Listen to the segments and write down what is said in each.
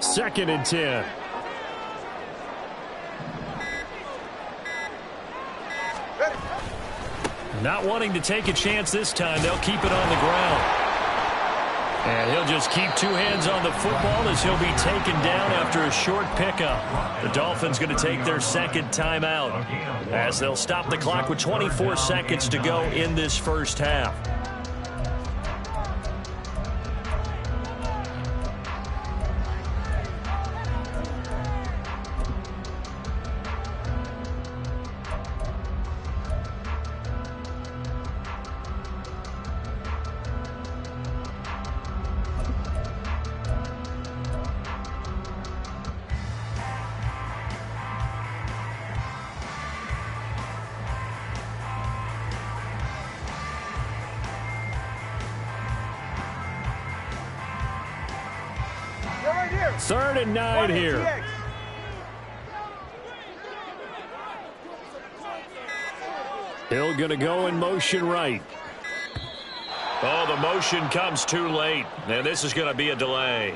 2nd and 10. Not wanting to take a chance this time. They'll keep it on the ground. And he'll just keep 2 hands on the football as he'll be taken down after a short pickup. The Dolphins going to take their 2nd timeout as they'll stop the clock with 24 seconds to go in this first half. Third and 9 here. Hill going to go in motion right. Oh, the motion comes too late. And this is going to be a delay.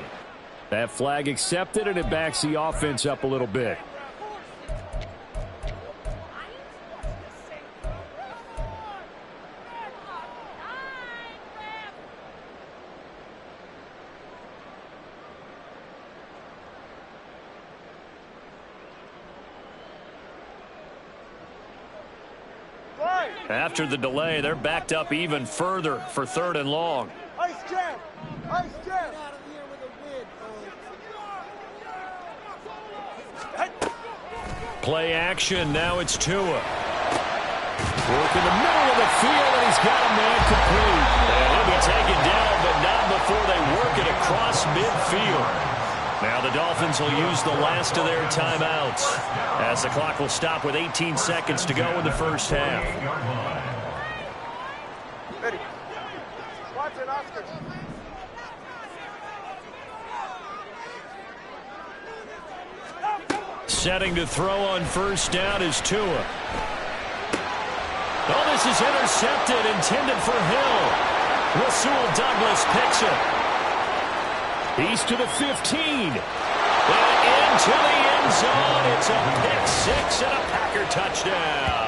That flag accepted, and it backs the offense up a little bit. After the delay, they're backed up even further for 3rd and long. Ice jam! Ice jam! Play action. Now it's Tua. Work in the middle of the field, and he's got a man complete. And he'll be taken down, but not before they work it across midfield. Now the Dolphins will use the last of their timeouts as the clock will stop with 18 seconds to go in the first half. Ready. Watch it, Oscar. Setting to throw on first down is Tua. Oh, this is intercepted, intended for Hill. Rasul Douglas picks it. He's to the 15. And into the end zone. It's a pick 6 and a Packer touchdown.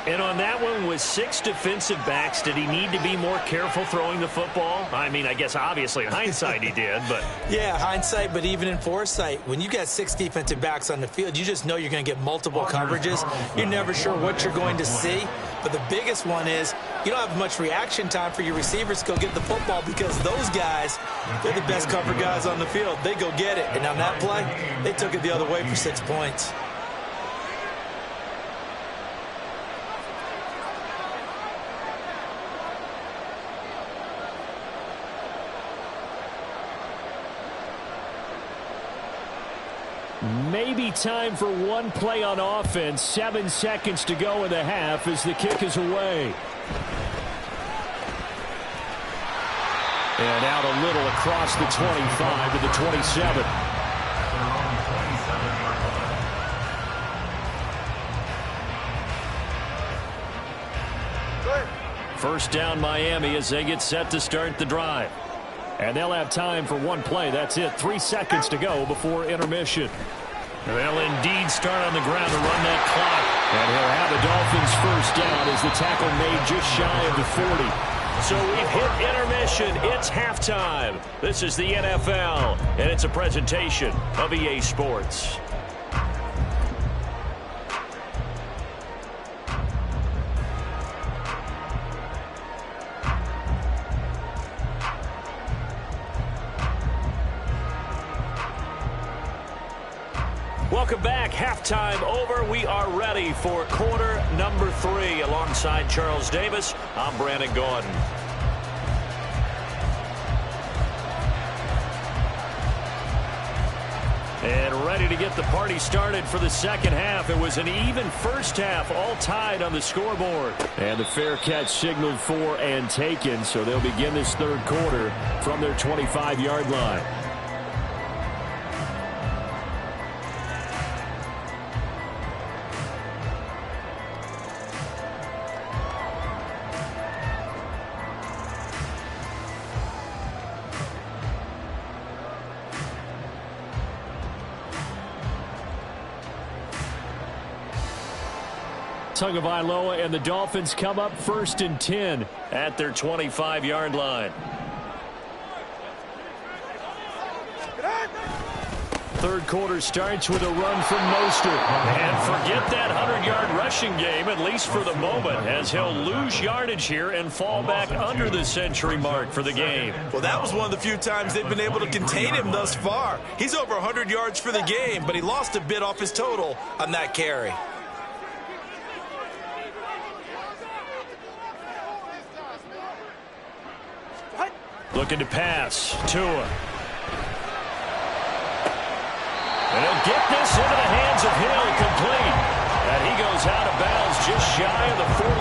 And on that one, with 6 defensive backs, did he need to be more careful throwing the football? I mean, I guess obviously in hindsight he did, but... Yeah, hindsight, but even in foresight, when you got 6 defensive backs on the field, you just know you're going to get multiple coverages. You're never sure what you're going to see. But the biggest one is you don't have much reaction time for your receivers to go get the football because those guys, they're the best cover guys on the field. They go get it. And on that play, they took it the other way for 6 points. Maybe time for one play on offense. 7 seconds to go in the half as the kick is away. And out a little across the 25 to the 27. First down Miami as they get set to start the drive. And they'll have time for one play. That's it. 3 seconds to go before intermission. They'll indeed start on the ground to run that clock. And he'll have the Dolphins first down as the tackle made just shy of the 40. So we've hit intermission. It's halftime. This is the NFL, and it's a presentation of EA Sports. Welcome back. Halftime over. We are ready for quarter number 3. Alongside Charles Davis, I'm Brandon Gordon. And ready to get the party started for the second half. It was an even first half, all tied on the scoreboard. And the fair catch signaled for and taken, so they'll begin this third quarter from their 25-yard line. Tagovailoa and the Dolphins come up 1st and 10 at their 25-yard line. Third quarter starts with a run from Mostert. And forget that 100-yard rushing game, at least for the moment, as he'll lose yardage here and fall back under the century mark for the game. Well, that was one of the few times they've been able to contain him thus far. He's over 100 yards for the game, but he lost a bit off his total on that carry. Looking to pass. Tua. And he'll get this into the hands of Hill, complete. And he goes out of bounds just shy of the 45.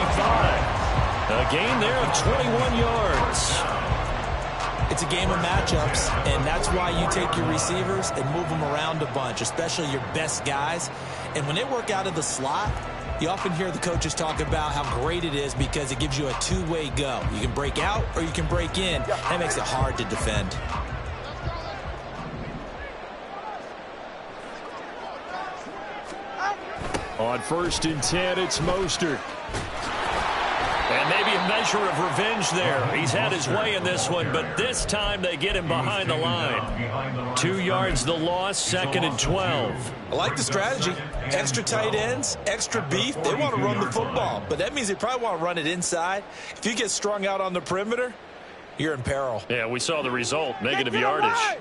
A gain there of 21 yards. It's a game of matchups, and that's why you take your receivers and move them around a bunch, especially your best guys. And when they work out of the slot, you often hear the coaches talk about how great it is because it gives you a two-way go. You can break out or you can break in. That makes it hard to defend. On 1st and 10, it's Mostert. And maybe a measure of revenge there. He's had his way in this one, but this time they get him behind the line. 2 yards the loss, 2nd and 12. I like the strategy. Extra tight ends, extra beef. They want to run the football, but that means they probably want to run it inside. If you get strung out on the perimeter, you're in peril. Yeah, we saw the result, negative yardage.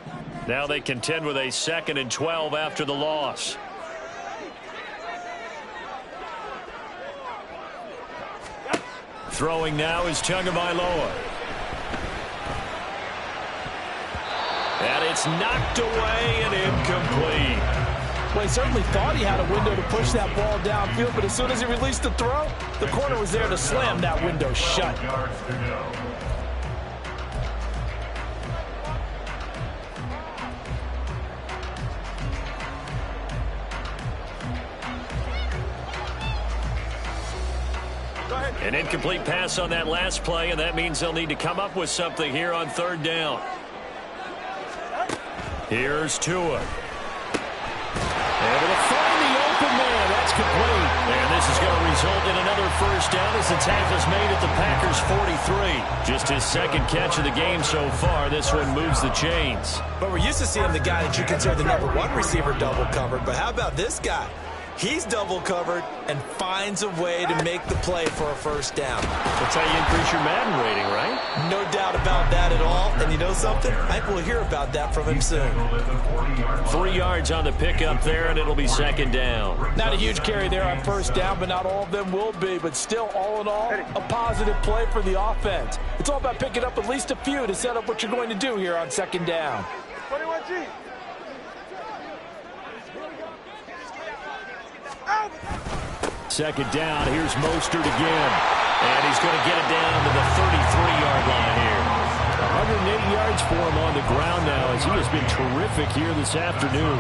Now they contend with a 2nd and 12 after the loss. Throwing now is Tagovailoa. And it's knocked away and incomplete. Well, he certainly thought he had a window to push that ball downfield, but as soon as he released the throw, the corner was there to slam that window shut. An incomplete pass on that last play, and that means they'll need to come up with something here on 3rd down. Here's Tua. Able to find the open man. That's complete. And this is going to result in another 1st down as the tackle's made at the Packers' 43. Just his 2nd catch of the game so far. This one moves the chains. But we're used to seeing the guy that you consider the #1 receiver double covered. But how about this guy? He's double covered and finds a way to make the play for a 1st down. That's how you increase your Madden rating, right? No doubt about that at all. And you know something? I think we'll hear about that from him soon. 3 yards on the pickup there, and it'll be 2nd down. Not a huge carry there on 1st down, but not all of them will be. But still, all in all, a positive play for the offense. It's all about picking up at least a few to set up what you're going to do here on 2nd down. 21G. 2nd down. Here's Mostert again. And he's going to get it down to the 33-yard line here. 180 yards for him on the ground now as he has been terrific here this afternoon.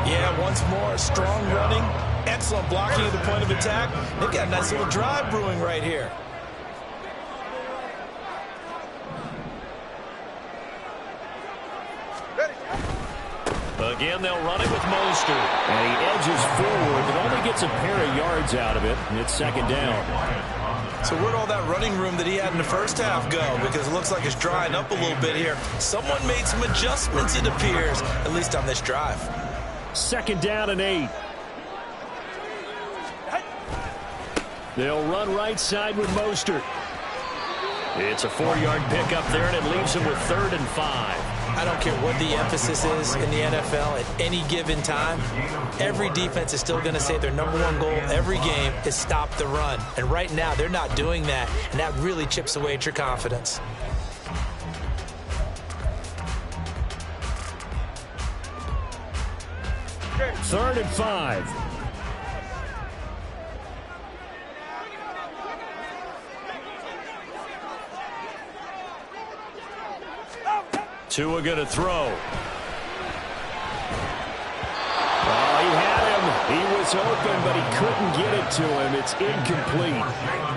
Yeah, once more, strong running, excellent blocking at the point of attack. They've got a nice little drive brewing right here. Again, they'll run it with Mostert. And he edges forward, but only gets a pair of yards out of it, and it's 2nd down. So where'd all that running room that he had in the 1st half go? Because it looks like it's drying up a little bit here. Someone made some adjustments, it appears, at least on this drive. 2nd down and 8. They'll run right side with Mostert. It's a 4-yard pickup there, and it leaves him with 3rd and 5. I don't care what the emphasis is in the NFL at any given time. Every defense is still going to say their #1 goal every game is stop the run. And right now, they're not doing that, and that really chips away at your confidence. Third and 5. Tua going to throw. Oh, he had him. He was was open, but he couldn't get it to him. It's incomplete.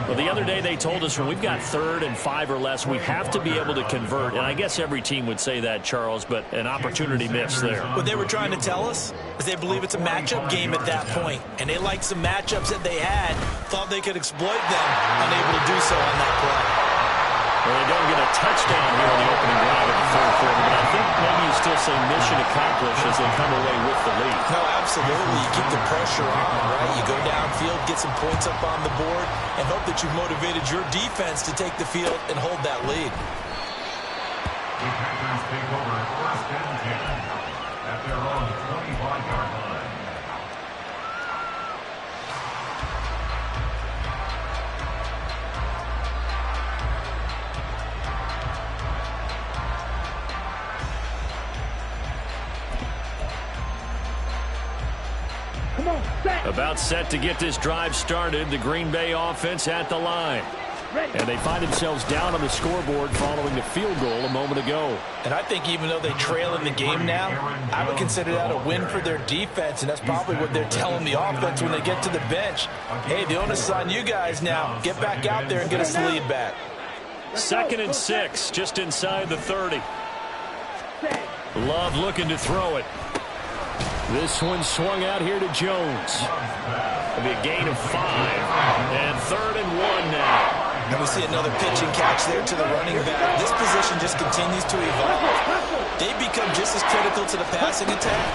Well, the other day they told us when we've got 3rd and 5 or less, we have to be able to convert. And I guess every team would say that, Charles, but an opportunity missed there. What they were trying to tell us is they believe it's a matchup game at that point. And they liked some matchups that they had, thought they could exploit them, unable to do so on that play. Well, they don't get a touchdown here in the opening drive of the 3rd quarter, but I think maybe you still say mission accomplished as they come away with the lead. No, absolutely. You keep the pressure on, right? You go downfield, get some points up on the board, and hope that you've motivated your defense to take the field and hold that lead. The Packers take over 1st and 10 at their own 25-yard line. About set to get this drive started. The Green Bay offense at the line. And they find themselves down on the scoreboard following the field goal a moment ago. And I think even though they trail in the game now, I would consider that a win for their defense, and that's probably what they're telling the offense when they get to the bench. Hey, the onus is on you guys now. Get back out there and get us the lead back. 2nd and 6, just inside the 30. Love looking to throw it. This one swung out here to Jones. It'll be a gain of 5. And 3rd and 1 now. And we see another pitch and catch there to the running back. This position just continues to evolve. They become just as critical to the passing attack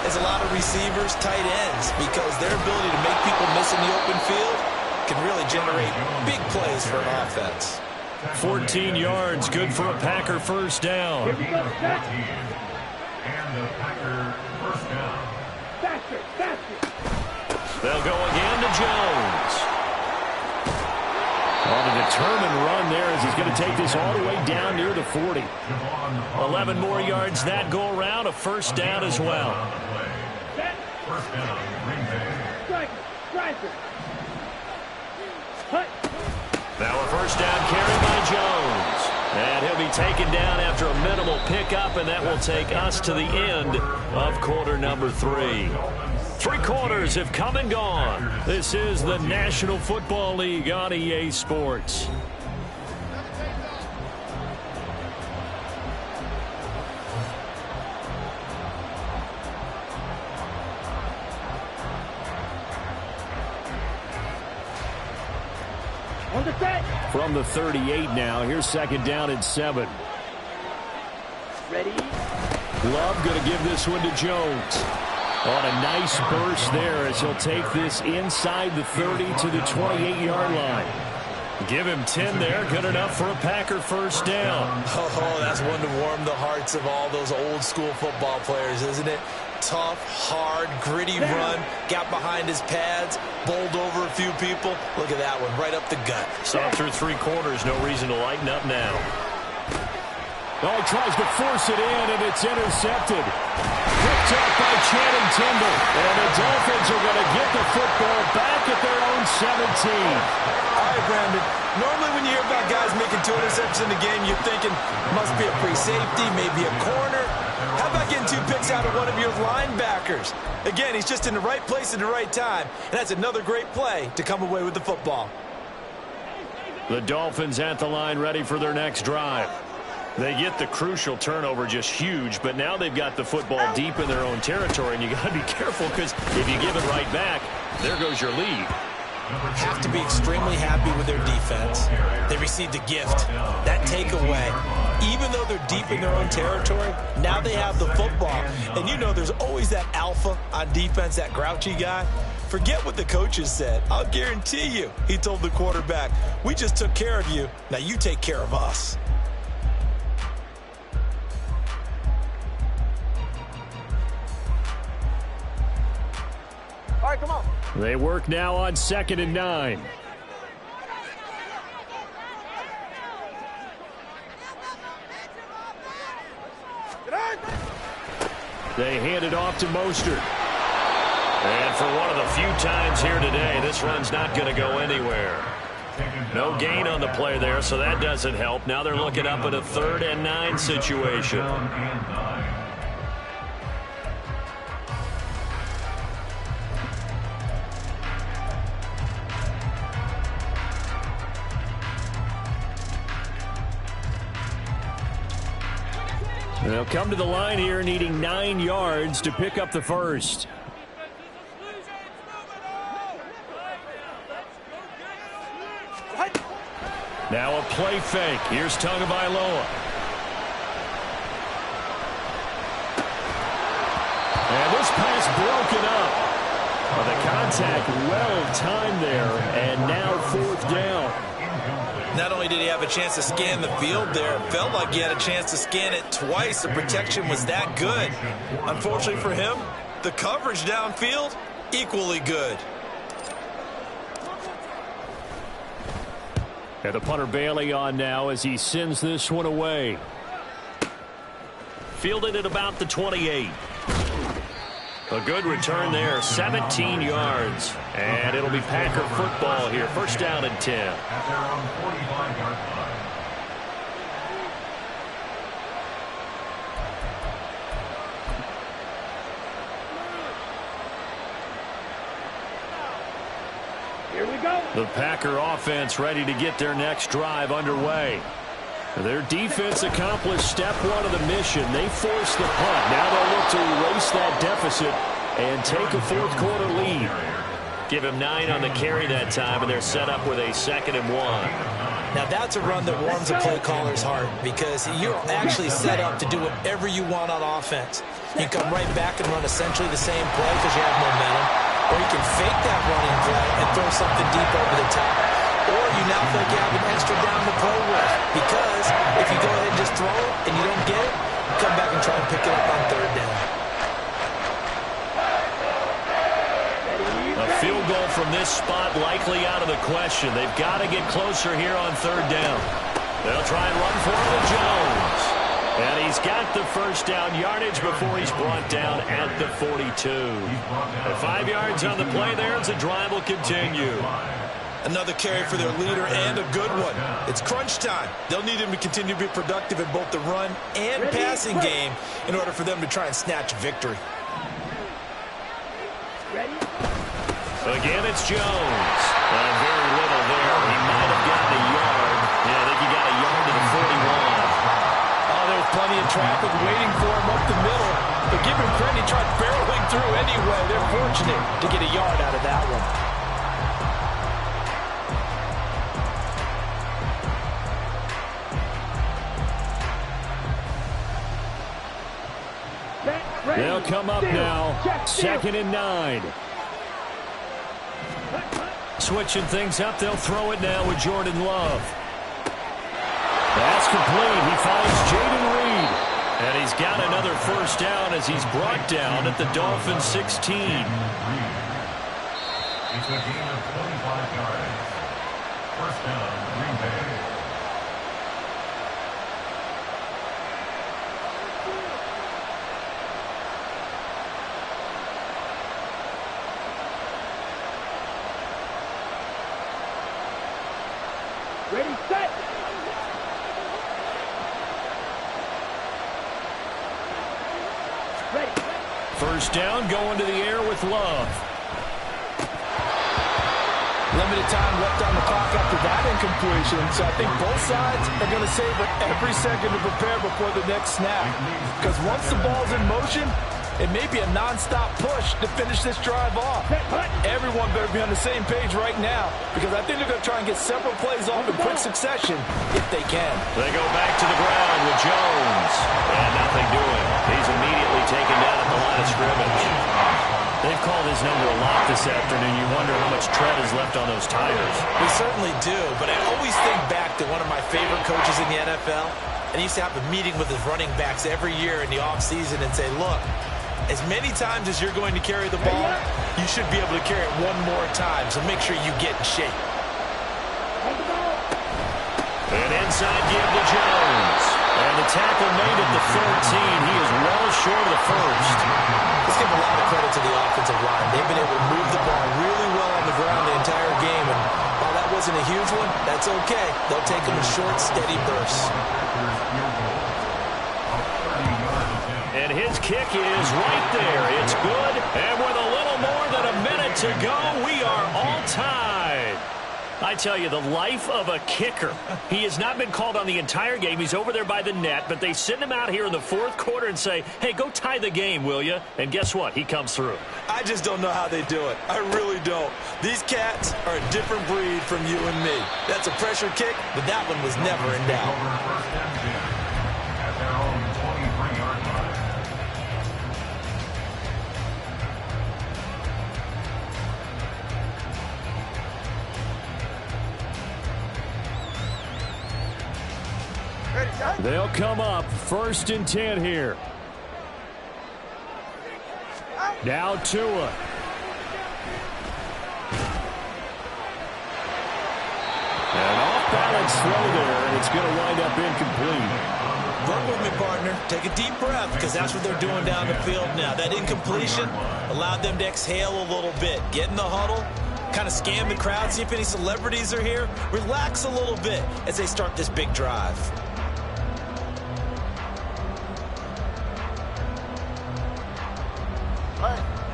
as a lot of receivers, tight ends, because their ability to make people miss in the open field can really generate big plays for an offense. 14 yards, good for a Packer first down. And the Packer first down. They'll go again to Jones. On a determined run there as he's going to take this all the way down near the 40. 11 more yards that go around, a first down as well. First down, Green Bay. Now a first down carry by Jones. And he'll be taken down after a minimal pickup, and that will take us to the end of quarter number 3. 3 quarters have come and gone. This is the National Football League on EA Sports. From the 38 now, here's 2nd down and 7. Ready? Love going to give this one to Jones. On a nice burst there as he'll take this inside the 30 to the 28-yard line. Give him 10 there, good enough for a Packer first down. Oh, that's one to warm the hearts of all those old school football players, isn't it? Tough, hard, gritty run, got behind his pads, bowled over a few people. Look at that one, right up the gut. Saw through 3 quarters, no reason to lighten up now. Oh, he tries to force it in, and it's intercepted. Picked up by Channing Tindall. And the Dolphins are going to get the football back at their own 17. All right, Brandon. Normally when you hear about guys making 2 interceptions in the game, you're thinking must be a free safety, maybe a corner. How about getting 2 picks out of one of your linebackers? Again, he's just in the right place at the right time. And that's another great play to come away with the football. The Dolphins at the line ready for their next drive. They get the crucial turnover, just huge, but now they've got the football deep in their own territory, and you got to be careful because if you give it right back, there goes your lead. Have to be extremely happy with their defense. They received a gift. That takeaway, even though they're deep in their own territory, now they have the football. And you know there's always that alpha on defense, that grouchy guy. Forget what the coaches said. I'll guarantee you, he told the quarterback, we just took care of you. Now you take care of us. All right, come on. They work now on 2nd and 9. They hand it off to Mostert. And for one of the few times here today, this run's not going to go anywhere. No gain on the play there, so that doesn't help. Now they're looking up at a 3rd and 9 situation. They'll come to the line here needing 9 yards to pick up the first. Now a play fake. Here's Tagovailoa. And this pass broken up. Well, the contact well-timed there, and now 4th down. Not only did he have a chance to scan the field there, it felt like he had a chance to scan it twice. The protection was that good. Unfortunately for him, the coverage downfield, equally good. And the punter Bailey on now as he sends this one away. Fielded at about the 28. A good return there, 17 yards. And it'll be Packer football here. First down and 10. At their own 45-yard line. Here we go. The Packer offense ready to get their next drive underway. Their defense accomplished step 1 of the mission. They forced the punt. Now they'll look to erase that deficit and take a 4th quarter lead. Give him 9 on the carry that time, and they're set up with a 2nd and 1. Now that's a run that warms a play caller's heart because you're actually set up to do whatever you want on offense. You can come right back and run essentially the same play because you have momentum, or you can fake that running play and throw something deep over the top. Or you now feel like you have an extra down to play with because if you go ahead and just throw it and you don't get it, come back and try and pick it up on 3rd down. A field goal from this spot likely out of the question. They've got to get closer here on 3rd down. They'll try and run for it with Jones. And he's got the first down yardage before he's brought down at the 42. The 5 yards on the play there as the drive will continue. Another carry for their leader and a good one. It's crunch time. They'll need him to continue to be productive in both the run and passing game in order for them to try and snatch victory. Again, it's Jones. Very little there. He might have gotten a yard. Yeah, I think he got a yard to the 41. Oh, there was plenty of traffic waiting for him up the middle. But give him credit, he tried barreling through anyway. They're fortunate to get a yard out of that one. They'll come up now. 2nd and 9. Switching things up, they'll throw it now with Jordan Love. That's complete. He finds Jaden Reed. And he's got another first down as he's brought down at the Dolphins 16. It's a gain of 25 yards. First down, Green Bay. Ready, set. Ready. First down, going to the air with Love. Limited time left on the clock after that incompletion. So I think both sides are going to savor every second to prepare before the next snap. Because once the ball's in motion, it may be a non-stop push to finish this drive off. Everyone better be on the same page right now because I think they're going to try and get several plays off in quick succession if they can. They go back to the ground with Jones. And nothing doing. He's immediately taken down at the line of scrimmage. They've called his number a lot this afternoon. You wonder how much tread is left on those tires. We certainly do, but I always think back to one of my favorite coaches in the NFL. And he used to have a meeting with his running backs every year in the offseason and say, look, as many times as you're going to carry the ball, you should be able to carry it one more time, so make sure you get in shape. An inside give to Jones. And the tackle made at the 13. He is well short of the first. Let's give a lot of credit to the offensive line. They've been able to move the ball really well on the ground the entire game. And while that wasn't a huge one, that's okay. They'll take them in short, steady bursts. And his kick is right there. It's good. And with a little more than a minute to go, we are all tied. I tell you, the life of a kicker. He has not been called on the entire game. He's over there by the net, but they send him out here in the fourth quarter and say, hey, go tie the game, will you? And guess what? He comes through. I just don't know how they do it. I really don't. These cats are a different breed from you and me. That's a pressure kick, but that one was never in doubt. At their own 23-yard line. They'll come up 1st and 10 here. Now Tua. An off-balance throw there, and it's going to wind up incomplete. Work with me, partner. Take a deep breath, because that's what they're doing down the field now. That incompletion allowed them to exhale a little bit. Get in the huddle, kind of scan the crowd, see if any celebrities are here. Relax a little bit as they start this big drive.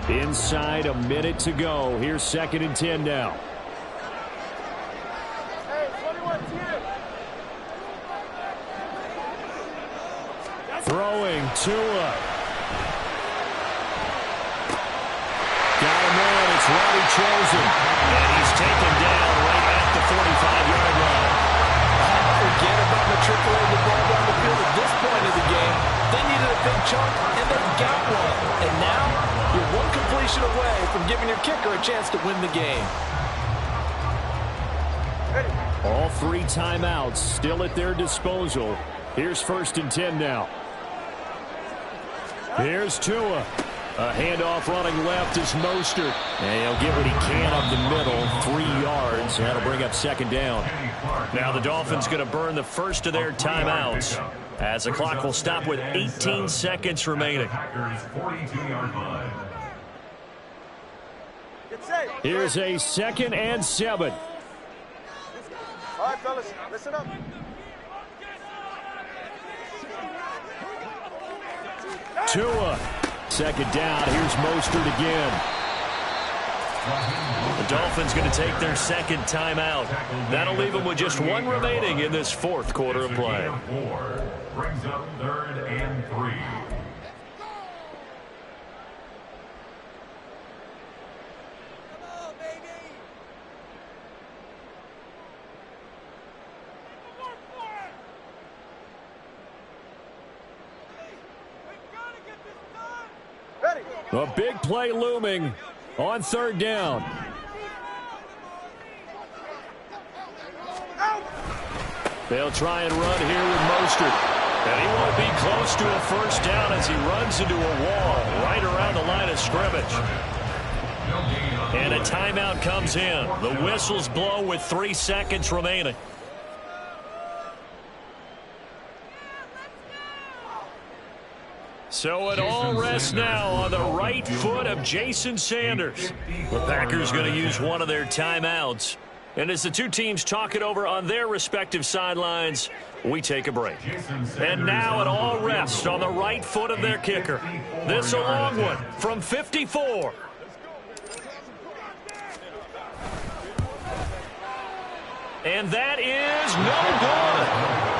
Inside a minute to go. Here's 2nd and 10 now. Hey, 21's here. Throwing Tua. Got him in. It's Robbie Chosen. And he's taken down right at the 45-yard line. Forget about matriculating the ball down the field at this point of the game. They needed a big chunk, and they got one. And now, you're one completion away from giving your kicker a chance to win the game. All 3 timeouts still at their disposal. Here's 1st and 10 now. Here's Tua. A handoff running left is Mostert. And he'll get what he can up the middle. 3 yards. That'll bring up 2nd down. Now the Dolphins going to burn the first of their timeouts as the clock will stop with 18 seconds remaining. Packers 42-yard line. Here's a 2nd and 7. All right, fellas, listen up. Tua. 2nd down. Here's Mostert again. The Dolphins going to take their 2nd timeout. That'll leave them with just 1 remaining in this 4th quarter of play. 4 brings up 3rd and 3. A big play looming on 3rd down. They'll try and run here with Mostert. And he won't be close to a 1st down as he runs into a wall right around the line of scrimmage. And a timeout comes in. The whistles blow with 3 seconds remaining. So it all rests now on the right foot of Jason Sanders. The Packers going to use one of their timeouts. And as the 2 teams talk it over on their respective sidelines, we take a break. And now it all rests on the right foot of their kicker. This a long one from 54. And that is no good.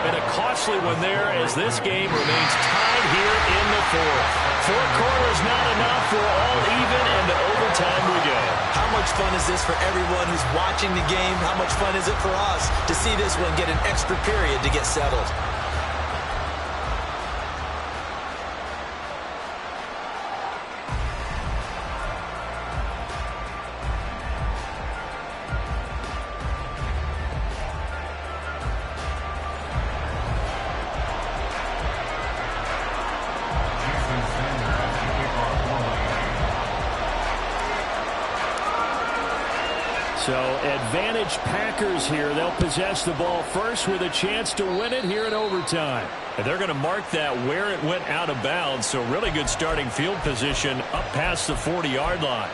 And a costly one there as this game remains tied here in the 4th. 4 quarters not enough. We're all even, and to overtime we go. How much fun is this for everyone who's watching the game? How much fun is it for us to see this one get an extra period to get settled? So advantage Packers here. They'll possess the ball first with a chance to win it here in overtime. And they're going to mark that where it went out of bounds. So really good starting field position up past the 40-yard line.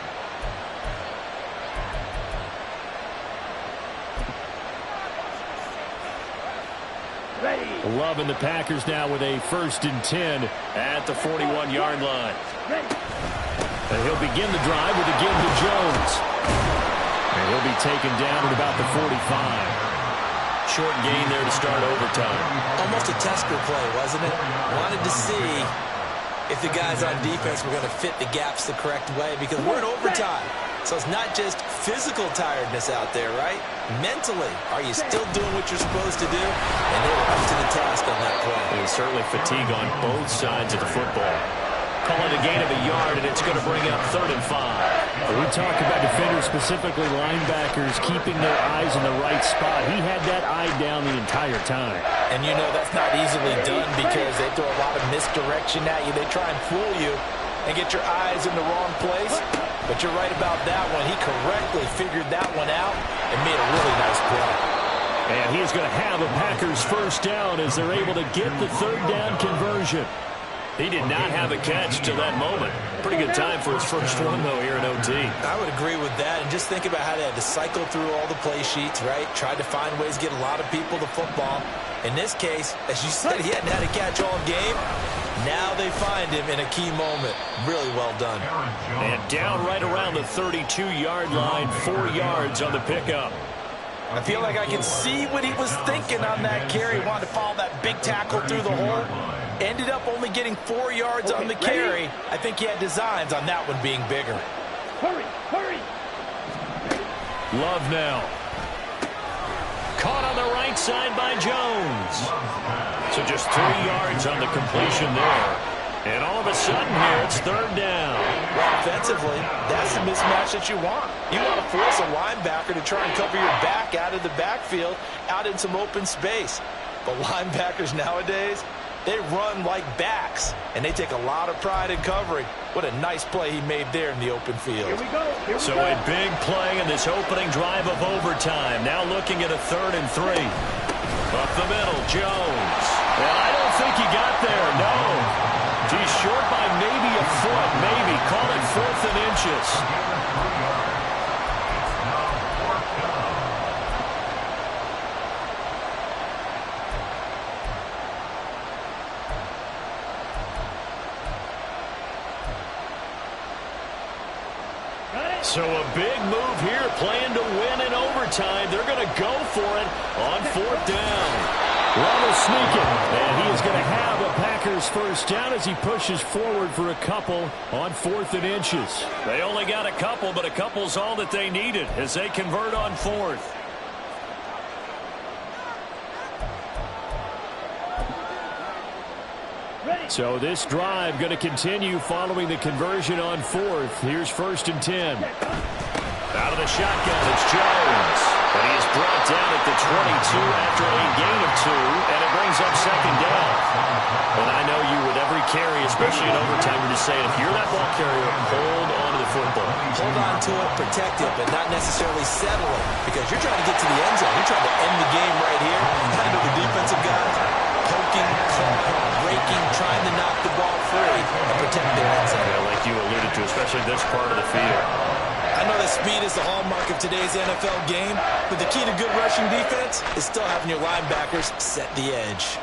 Loving the Packers now with a 1st and 10 at the 41-yard line. And he'll begin the drive with a give to Jones. And he'll be taken down at about the 45. Short gain there to start overtime. Almost a tester play, wasn't it? Wanted to see if the guys on defense were going to fit the gaps the correct way, because we're in overtime. So it's not just physical tiredness out there, right? Mentally, are you still doing what you're supposed to do? And they were up to the task on that play. There's certainly fatigue on both sides of the football. Call it a gain of a yard, and it's going to bring up 3rd and 5. When we talk about defenders, specifically linebackers, keeping their eyes in the right spot. He had that eye down the entire time. And you know that's not easily done because they throw a lot of misdirection at you. They try and fool you and get your eyes in the wrong place. But you're right about that one. He correctly figured that one out and made a really nice play. And he's going to have a Packers first down as they're able to get the 3rd down conversion. He did not have a catch till that moment. Pretty good time for his first one, though, here in OT. I would agree with that. And just think about how they had to cycle through all the play sheets, right? Tried to find ways to get a lot of people the football. In this case, as you said, he hadn't had a catch all game. Now they find him in a key moment. Really well done. And down right around the 32-yard line, 4 yards on the pickup. I feel like I can see what he was thinking on that carry. He wanted to follow that big tackle through the hole. Ended up only getting 4 yards on the carry. I think he had designs on that one being bigger. Hurry, hurry. Love now. Caught on the right side by Jones. So just 3 yards on the completion there. And all of a sudden here, it's 3rd down. Well, offensively, that's the mismatch that you want. You want to force a linebacker to try and cover your back out of the backfield, out in some open space. But linebackers nowadays, they run like backs, and they take a lot of pride in covering. What a nice play he made there in the open field. Here we go. Here we So go. a big play in this opening drive of overtime. Now looking at a 3rd and 3. Up the middle, Jones. And I don't think he got there, no. He's short by maybe a foot, maybe. Call it 4th and inches. So a big move here, playing to win in overtime. They're going to go for it on 4th down. Ronald sneaking, and he is going to have a Packers first down as he pushes forward for a couple on 4th and inches. They only got a couple, but a couple's all that they needed as they convert on 4th. So this drive going to continue following the conversion on 4th. Here's 1st and 10. Out of the shotgun, it's Jones. And he is brought down at the 22 after a gain of 2, and it brings up 2nd down. And I know you with every carry, especially in overtime, you're just saying, if you're that ball carrier, hold on to the football. Hold on to it, protect it, but not necessarily settle it, because you're trying to get to the end zone. You're trying to end the game right here. I know the defensive guys poking, clawing, breaking, trying to knock the ball free and protect their end zone. Yeah, like you alluded to, especially this part of the field. I know that speed is the hallmark of today's NFL game, but the key to good rushing defense is still having your linebackers set the edge.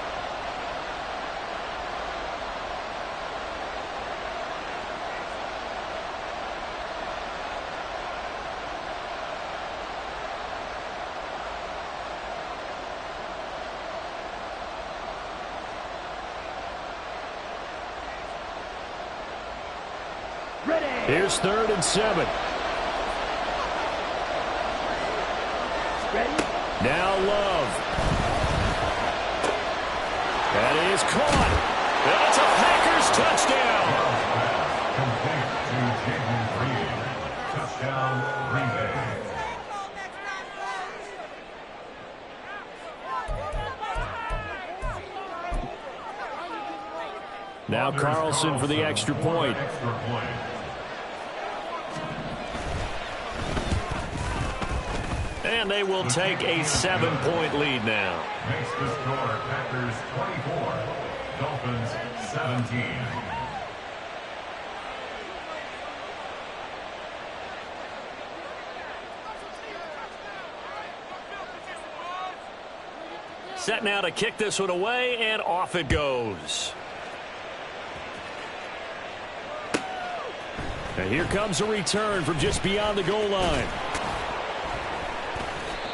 Here's 3rd and 7. Ready? Now Love. That is caught. And it's a Packers touchdown. Complete to Jaden Reed. Touchdown, Green Bay. Now Carlson for the extra point. Extra point. And they will take a 7-point lead now. Makes the score Packers 24, Dolphins 17. Set now to kick this one away, and off it goes. And here comes a return from just beyond the goal line.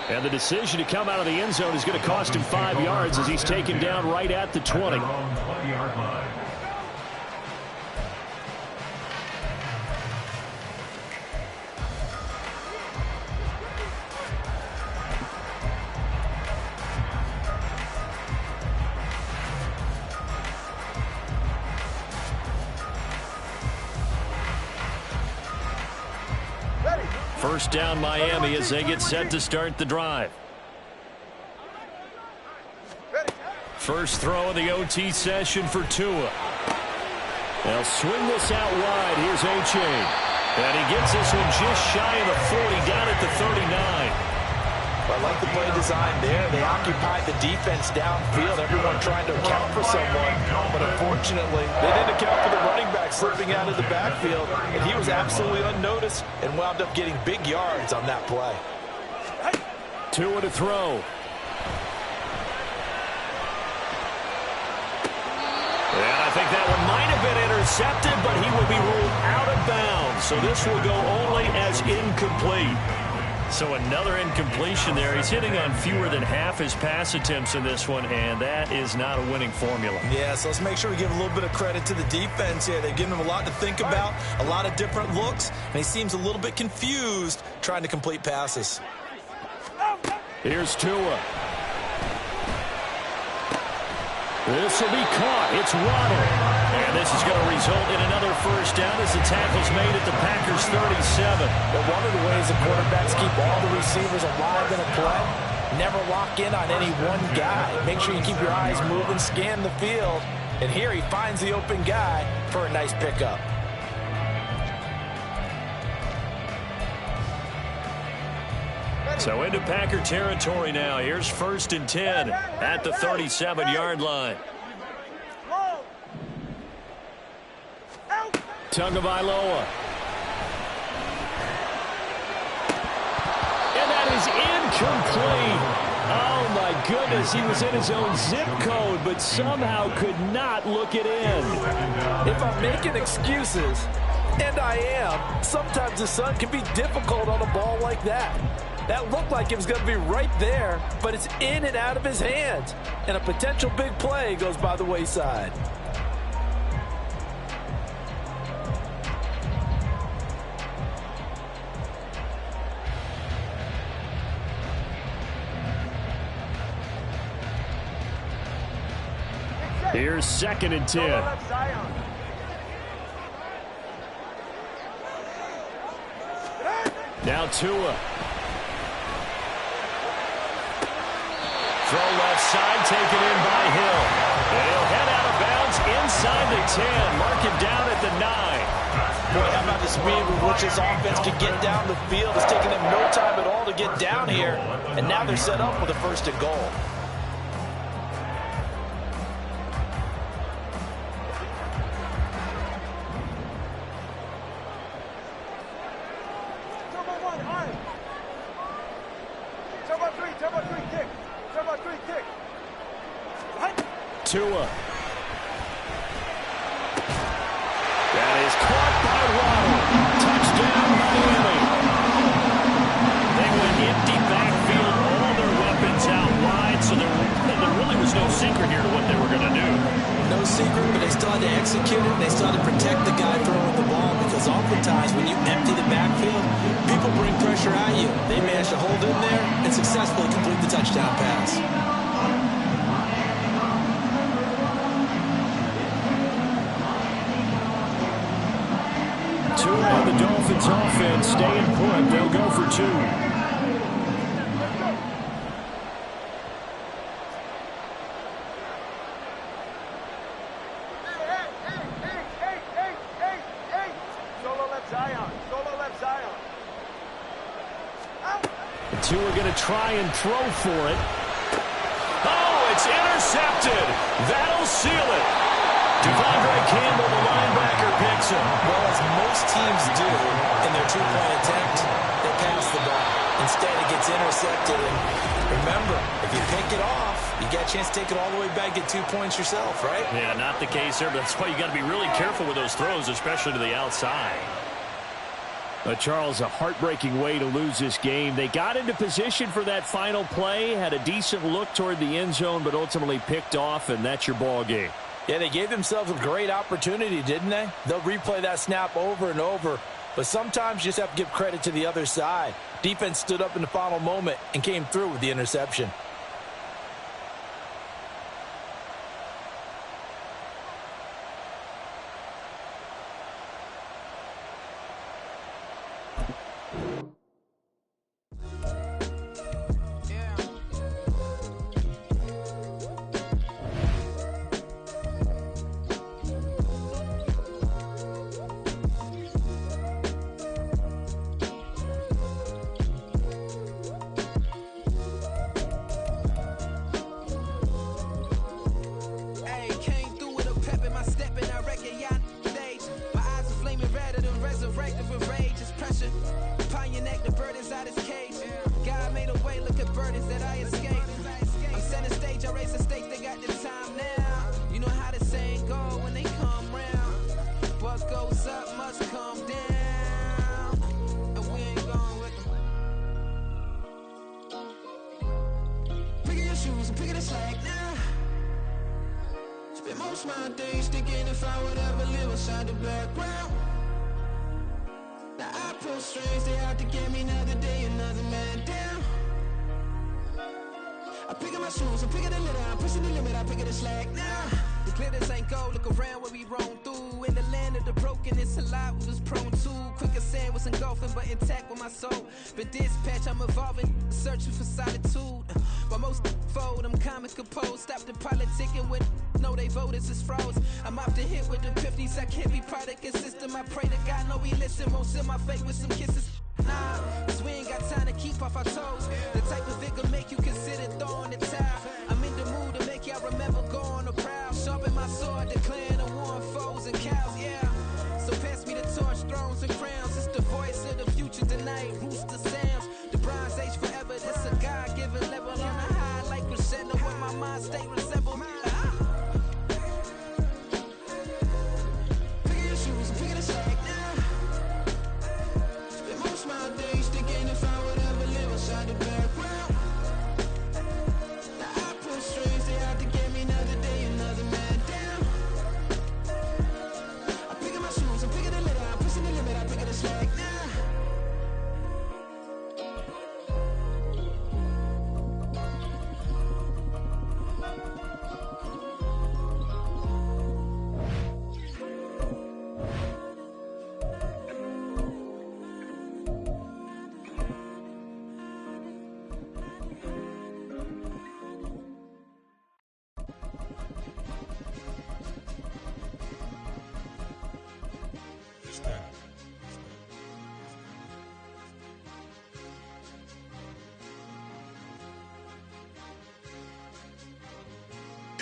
And the decision to come out of the end zone is going to cost him 5 yards as he's taken down right at the 20. 20-yard line. First down Miami as they get set to start the drive. First throw of the OT session for Tua. They'll swing this out wide. Here's H.A. And he gets this one just shy of the 40, down at the 39. I like the play design there. They occupied the defense downfield, everyone trying to account for someone. But unfortunately, they didn't account for the running back slipping out of the backfield. And he was absolutely unnoticed and wound up getting big yards on that play. Tua to throw. And I think that one might have been intercepted, but he will be ruled out of bounds. So this will go only as incomplete. So another incompletion there. He's hitting on fewer than half his pass attempts in this one, and that is not a winning formula. Yeah, so let's make sure we give a little bit of credit to the defense here. They've given him a lot to think about, a lot of different looks, and he seems a little bit confused trying to complete passes. Here's Tua. This will be caught. It's Waddle. And this is going to result in another first down as the tackle's made at the Packers' 37. But one of the ways the quarterbacks keep all the receivers alive in a play, never lock in on any one guy. Make sure you keep your eyes moving, scan the field. And here he finds the open guy for a nice pickup. So into Packer territory now. Here's 1st and 10 at the 37-yard line. Tagovailoa. And that is incomplete. Oh, my goodness. He was in his own zip code, but somehow could not look it in. If I'm making excuses, and I am, sometimes the sun can be difficult on a ball like that. That looked like it was going to be right there, but it's in and out of his hands. And a potential big play goes by the wayside. Here's 2nd and 10. Now Tua. Throw left side, taken in by Hill. And he'll head out of bounds inside the 10. Mark him down at the 9. Boy, how about the speed with which this offense can get down the field? It's taken them no time at all to get down here. And now they're set up with a 1st and goal. Tua. That is caught by Waddle. Touchdown, Miami. They went empty backfield, all their weapons out wide, so there really was no secret here to what they were going to do. No secret, but they still had to execute it. They still had to protect the guy throwing the ball because oftentimes when you empty the backfield, people bring pressure at you. They managed to hold in there and successfully complete the touchdown pass. And the Dolphins offense staying put. They'll go for 2. Solo left Zion. Solo left Zion. The 2 are going to try and throw for it. Oh, it's intercepted. That'll seal it. Devondre Campbell, the linebacker, picks him. Well, as most teams do in their two-point attempt, they pass the ball. Instead, it gets intercepted. And remember, if you pick it off, you got a chance to take it all the way back, get 2 points yourself, right? Yeah, not the case there, but that's why you got to be really careful with those throws, especially to the outside. Charles, a heartbreaking way to lose this game. They got into position for that final play, had a decent look toward the end zone, but ultimately picked off, and that's your ball game. Yeah, they gave themselves a great opportunity, didn't they? They'll replay that snap over and over, but sometimes you just have to give credit to the other side. Defense stood up in the final moment and came through with the interception.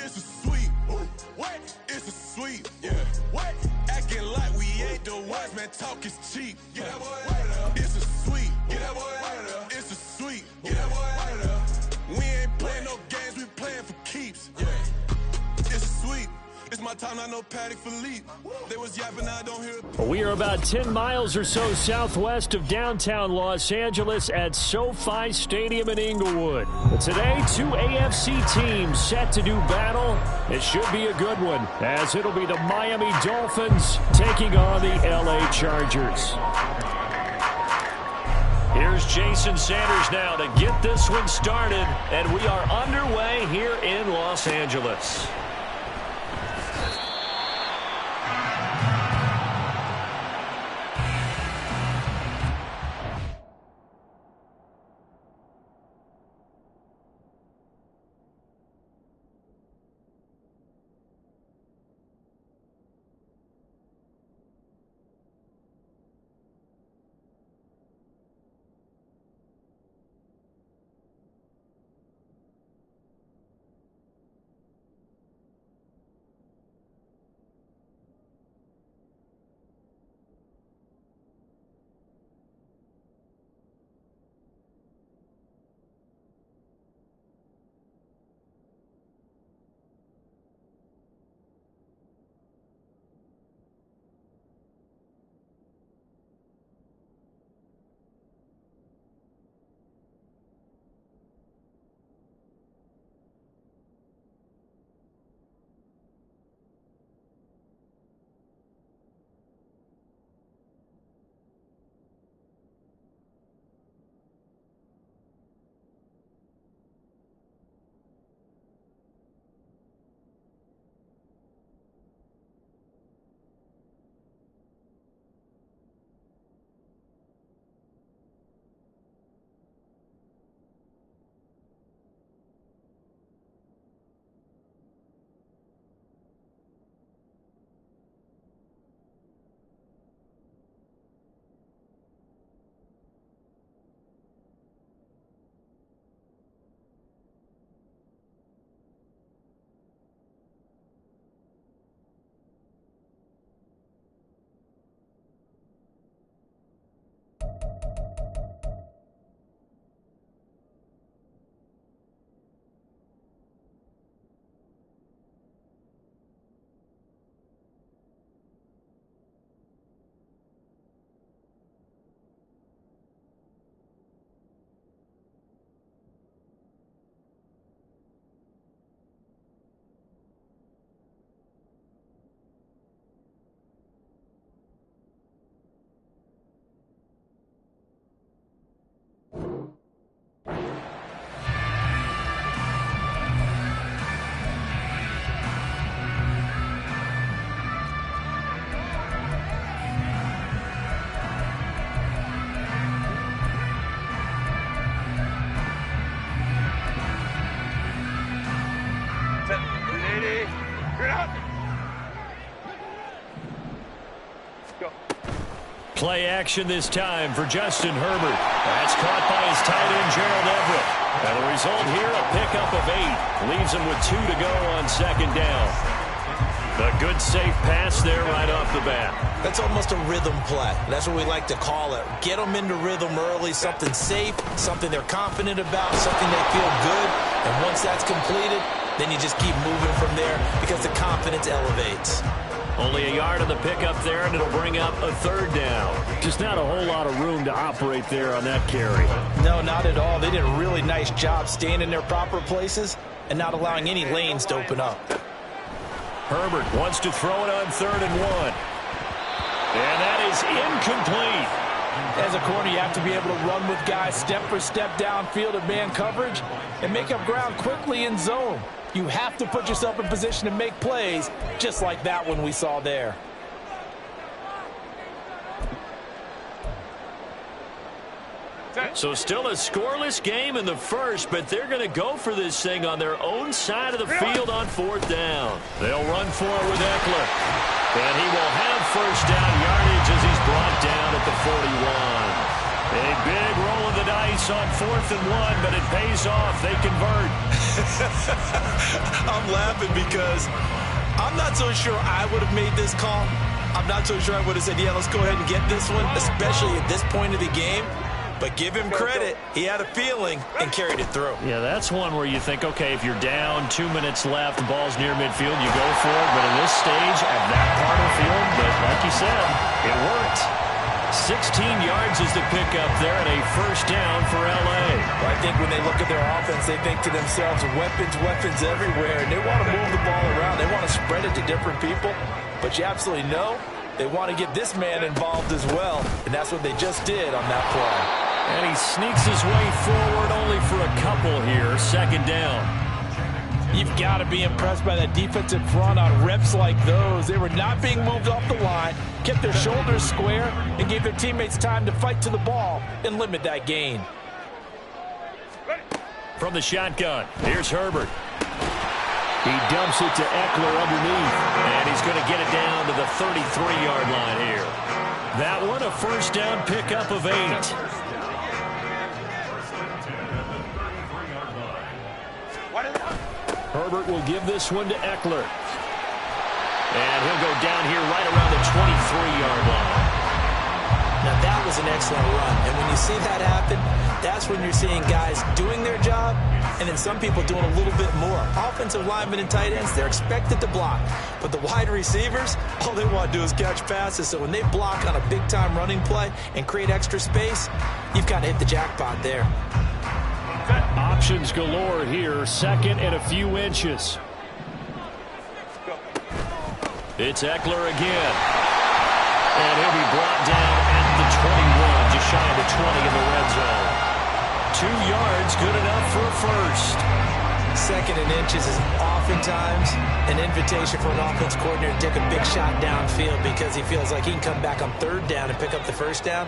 It's a sweep. What? It's a sweep. Yeah. What? Acting like we ain't the ones, man. Talk is cheap. Get that boy out of there. It's a sweep. Get that boy out of there. It's a sweep. Get that boy out of there. We ain't playing no games. We playing for keeps. Yeah. It's a sweep. It's my time, I know Patty Philippe. They was yapping, I don't hear. We are about 10 miles or so southwest of downtown Los Angeles at SoFi Stadium in Inglewood. But today, two AFC teams set to do battle. It should be a good one, as it'll be the Miami Dolphins taking on the LA Chargers. Here's Jason Sanders now to get this one started, and we are underway here in Los Angeles. Play action this time for Justin Herbert. That's caught by his tight end, Gerald Everett. And the result here, a pickup of 8. Leaves him with 2 to go on second down. A good, safe pass there right off the bat. That's almost a rhythm play. That's what we like to call it. Get them into rhythm early, something safe, something they're confident about, something they feel good. And once that's completed, then you just keep moving from there because the confidence elevates. Only a yard on the pickup there, and it'll bring up a third down. Just not a whole lot of room to operate there on that carry. No, not at all. They did a really nice job staying in their proper places and not allowing any lanes to open up. Herbert wants to throw it on 3rd and 1. And that is incomplete. As a corner, you have to be able to run with guys step for step downfield at man coverage and make up ground quickly in zone. You have to put yourself in position to make plays, just like that one we saw there. So still a scoreless game in the first, but they're going to go for this thing on their own side of the field on 4th down. They'll run for it with Eckler. And he will have first down yardage as he's brought down at the 41. A big roll of the dice on 4th and 1, but it pays off. They convert. I'm laughing because I'm not so sure I would have made this call. I'm not so sure I would have said, yeah, let's go ahead and get this one, especially at this point of the game. But give him credit. He had a feeling and carried it through. Yeah, that's one where you think, okay, if you're down, 2 minutes left, the ball's near midfield, you go for it. But in this stage, at that part of the field, but like you said, it worked. 16 yards is the pickup there and a first down for L.A. Well, I think when they look at their offense, they think to themselves, weapons everywhere, and they want to move the ball around. They want to spread it to different people, but you absolutely know they want to get this man involved as well, and that's what they just did on that play. And he sneaks his way forward only for a couple here, 2nd down. You've got to be impressed by that defensive front on reps like those. They were not being moved off the line, kept their shoulders square, and gave their teammates time to fight to the ball and limit that gain. From the shotgun, here's Herbert. He dumps it to Eckler underneath, and he's going to get it down to the 33-yard line here. That one, a first down pickup of 8. Herbert will give this one to Eckler. And he'll go down here right around the 23-yard line. Now, that was an excellent run. And when you see that happen, that's when you're seeing guys doing their job and then some people doing a little bit more. Offensive linemen and tight ends, they're expected to block. But the wide receivers, all they want to do is catch passes. So when they block on a big-time running play and create extra space, you've got to hit the jackpot there. Options galore here, 2nd and a few inches. It's Eckler again. And he'll be brought down at the 21, just shy of the 20 in the red zone. 2 yards, good enough for a first. 2nd and inches is oftentimes an invitation for an offense coordinator to take a big shot downfield because he feels like he can come back on 3rd down and pick up the first down.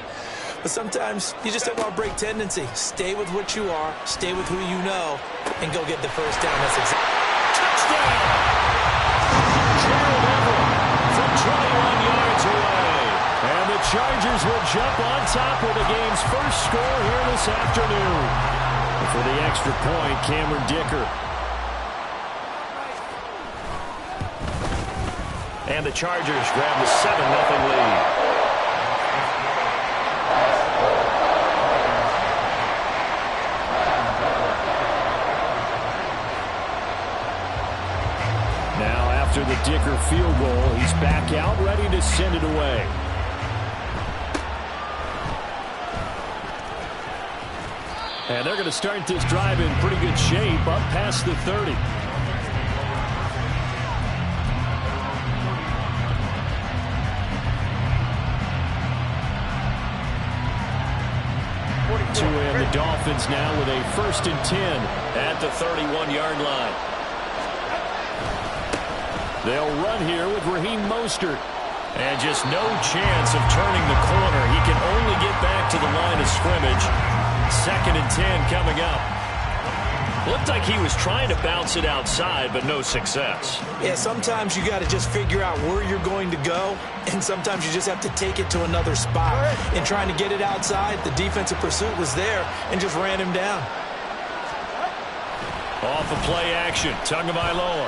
But sometimes you just don't want to break tendency. Stay with what you are, stay with who you know, and go get the first down. That's exactly. Touchdown! Gerald Everett from 21 yards away. And the Chargers will jump on top with the game's first score here this afternoon. And for the extra point, Cameron Dicker. And the Chargers grab the 7-0 lead. After the Dicker field goal, he's back out, ready to send it away. And they're going to start this drive in pretty good shape, up past the 30. And the Dolphins now with a 1st and 10 at the 31-yard line. They'll run here with Raheem Mostert. And just no chance of turning the corner. He can only get back to the line of scrimmage. 2nd and 10 coming up. Looked like he was trying to bounce it outside, but no success. Yeah, sometimes you got to just figure out where you're going to go, and sometimes you just have to take it to another spot. In trying to get it outside, the defensive pursuit was there and just ran him down. Off of play action, Tagovailoa.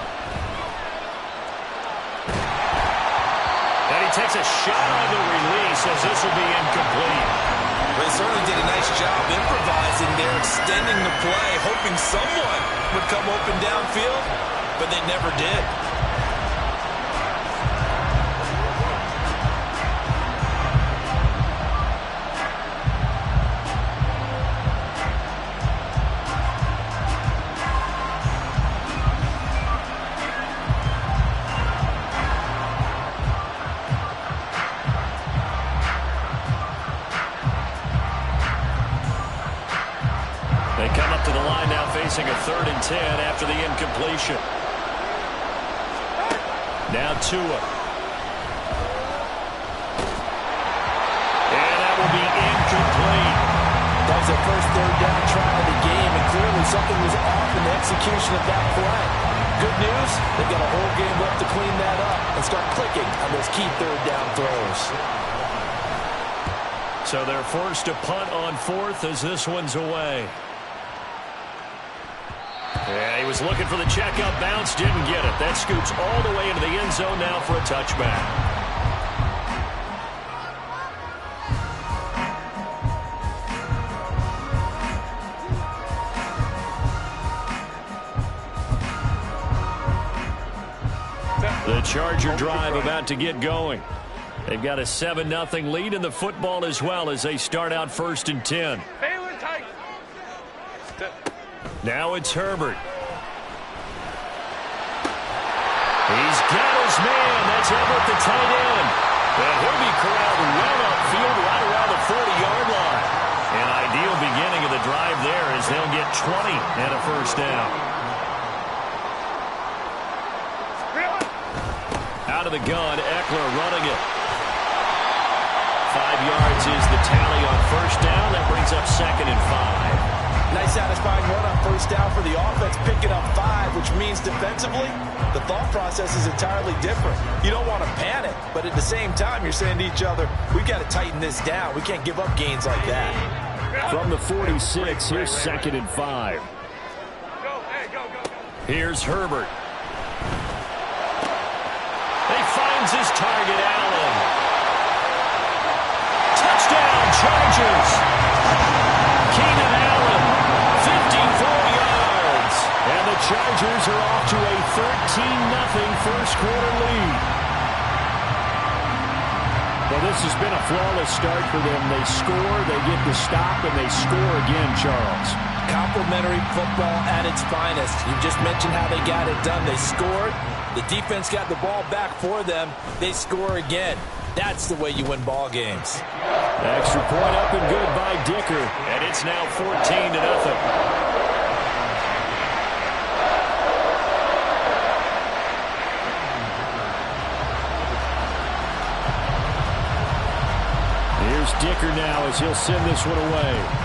And he takes a shot on the release as this will be incomplete. They certainly did a nice job improvising there, extending the play, hoping someone would come open downfield, but they never did. They come up to the line now facing a 3rd and 10 after the incompletion. Now Tua. And that will be incomplete. That was their first 3rd down try of the game, and clearly something was off in the execution of that play. Good news, they've got a whole game left to clean that up and start clicking on those key 3rd down throws. So they're forced to punt on 4th as this one's away. Yeah, he was looking for the checkup bounce, didn't get it. That scoots all the way into the end zone now for a touchback. The Charger drive about to get going. They've got a 7-0 lead in the football as well as they start out 1st and 10. Now it's Herbert. He's got his man. That's Everett, the tight end. And he'll be corralled well upfield right around the 40-yard line. An ideal beginning of the drive there as they'll get 20 and a 1st down. Out of the gun, Eckler running it. 5 yards is the tally on 1st down. That brings up 2nd and 5. Nice satisfying run on 1st down for the offense, picking up 5, which means defensively, the thought process is entirely different. You don't want to panic, but at the same time, you're saying to each other, we've got to tighten this down. We can't give up gains like that. From the 46, here's 2nd and 5. Here's Herbert. He finds his target, Allen. Touchdown, Chargers. Keenan Allen, 54 yards. And the Chargers are off to a 13-0 first-quarter lead. Well, this has been a flawless start for them. They score, they get the stop, and they score again, Charles. Complimentary football at its finest. You just mentioned how they got it done. They scored. The defense got the ball back for them. They score again. That's the way you win ball games. Extra point up and good by Dicker. And it's now 14-0. Here's Dicker now as he'll send this one away.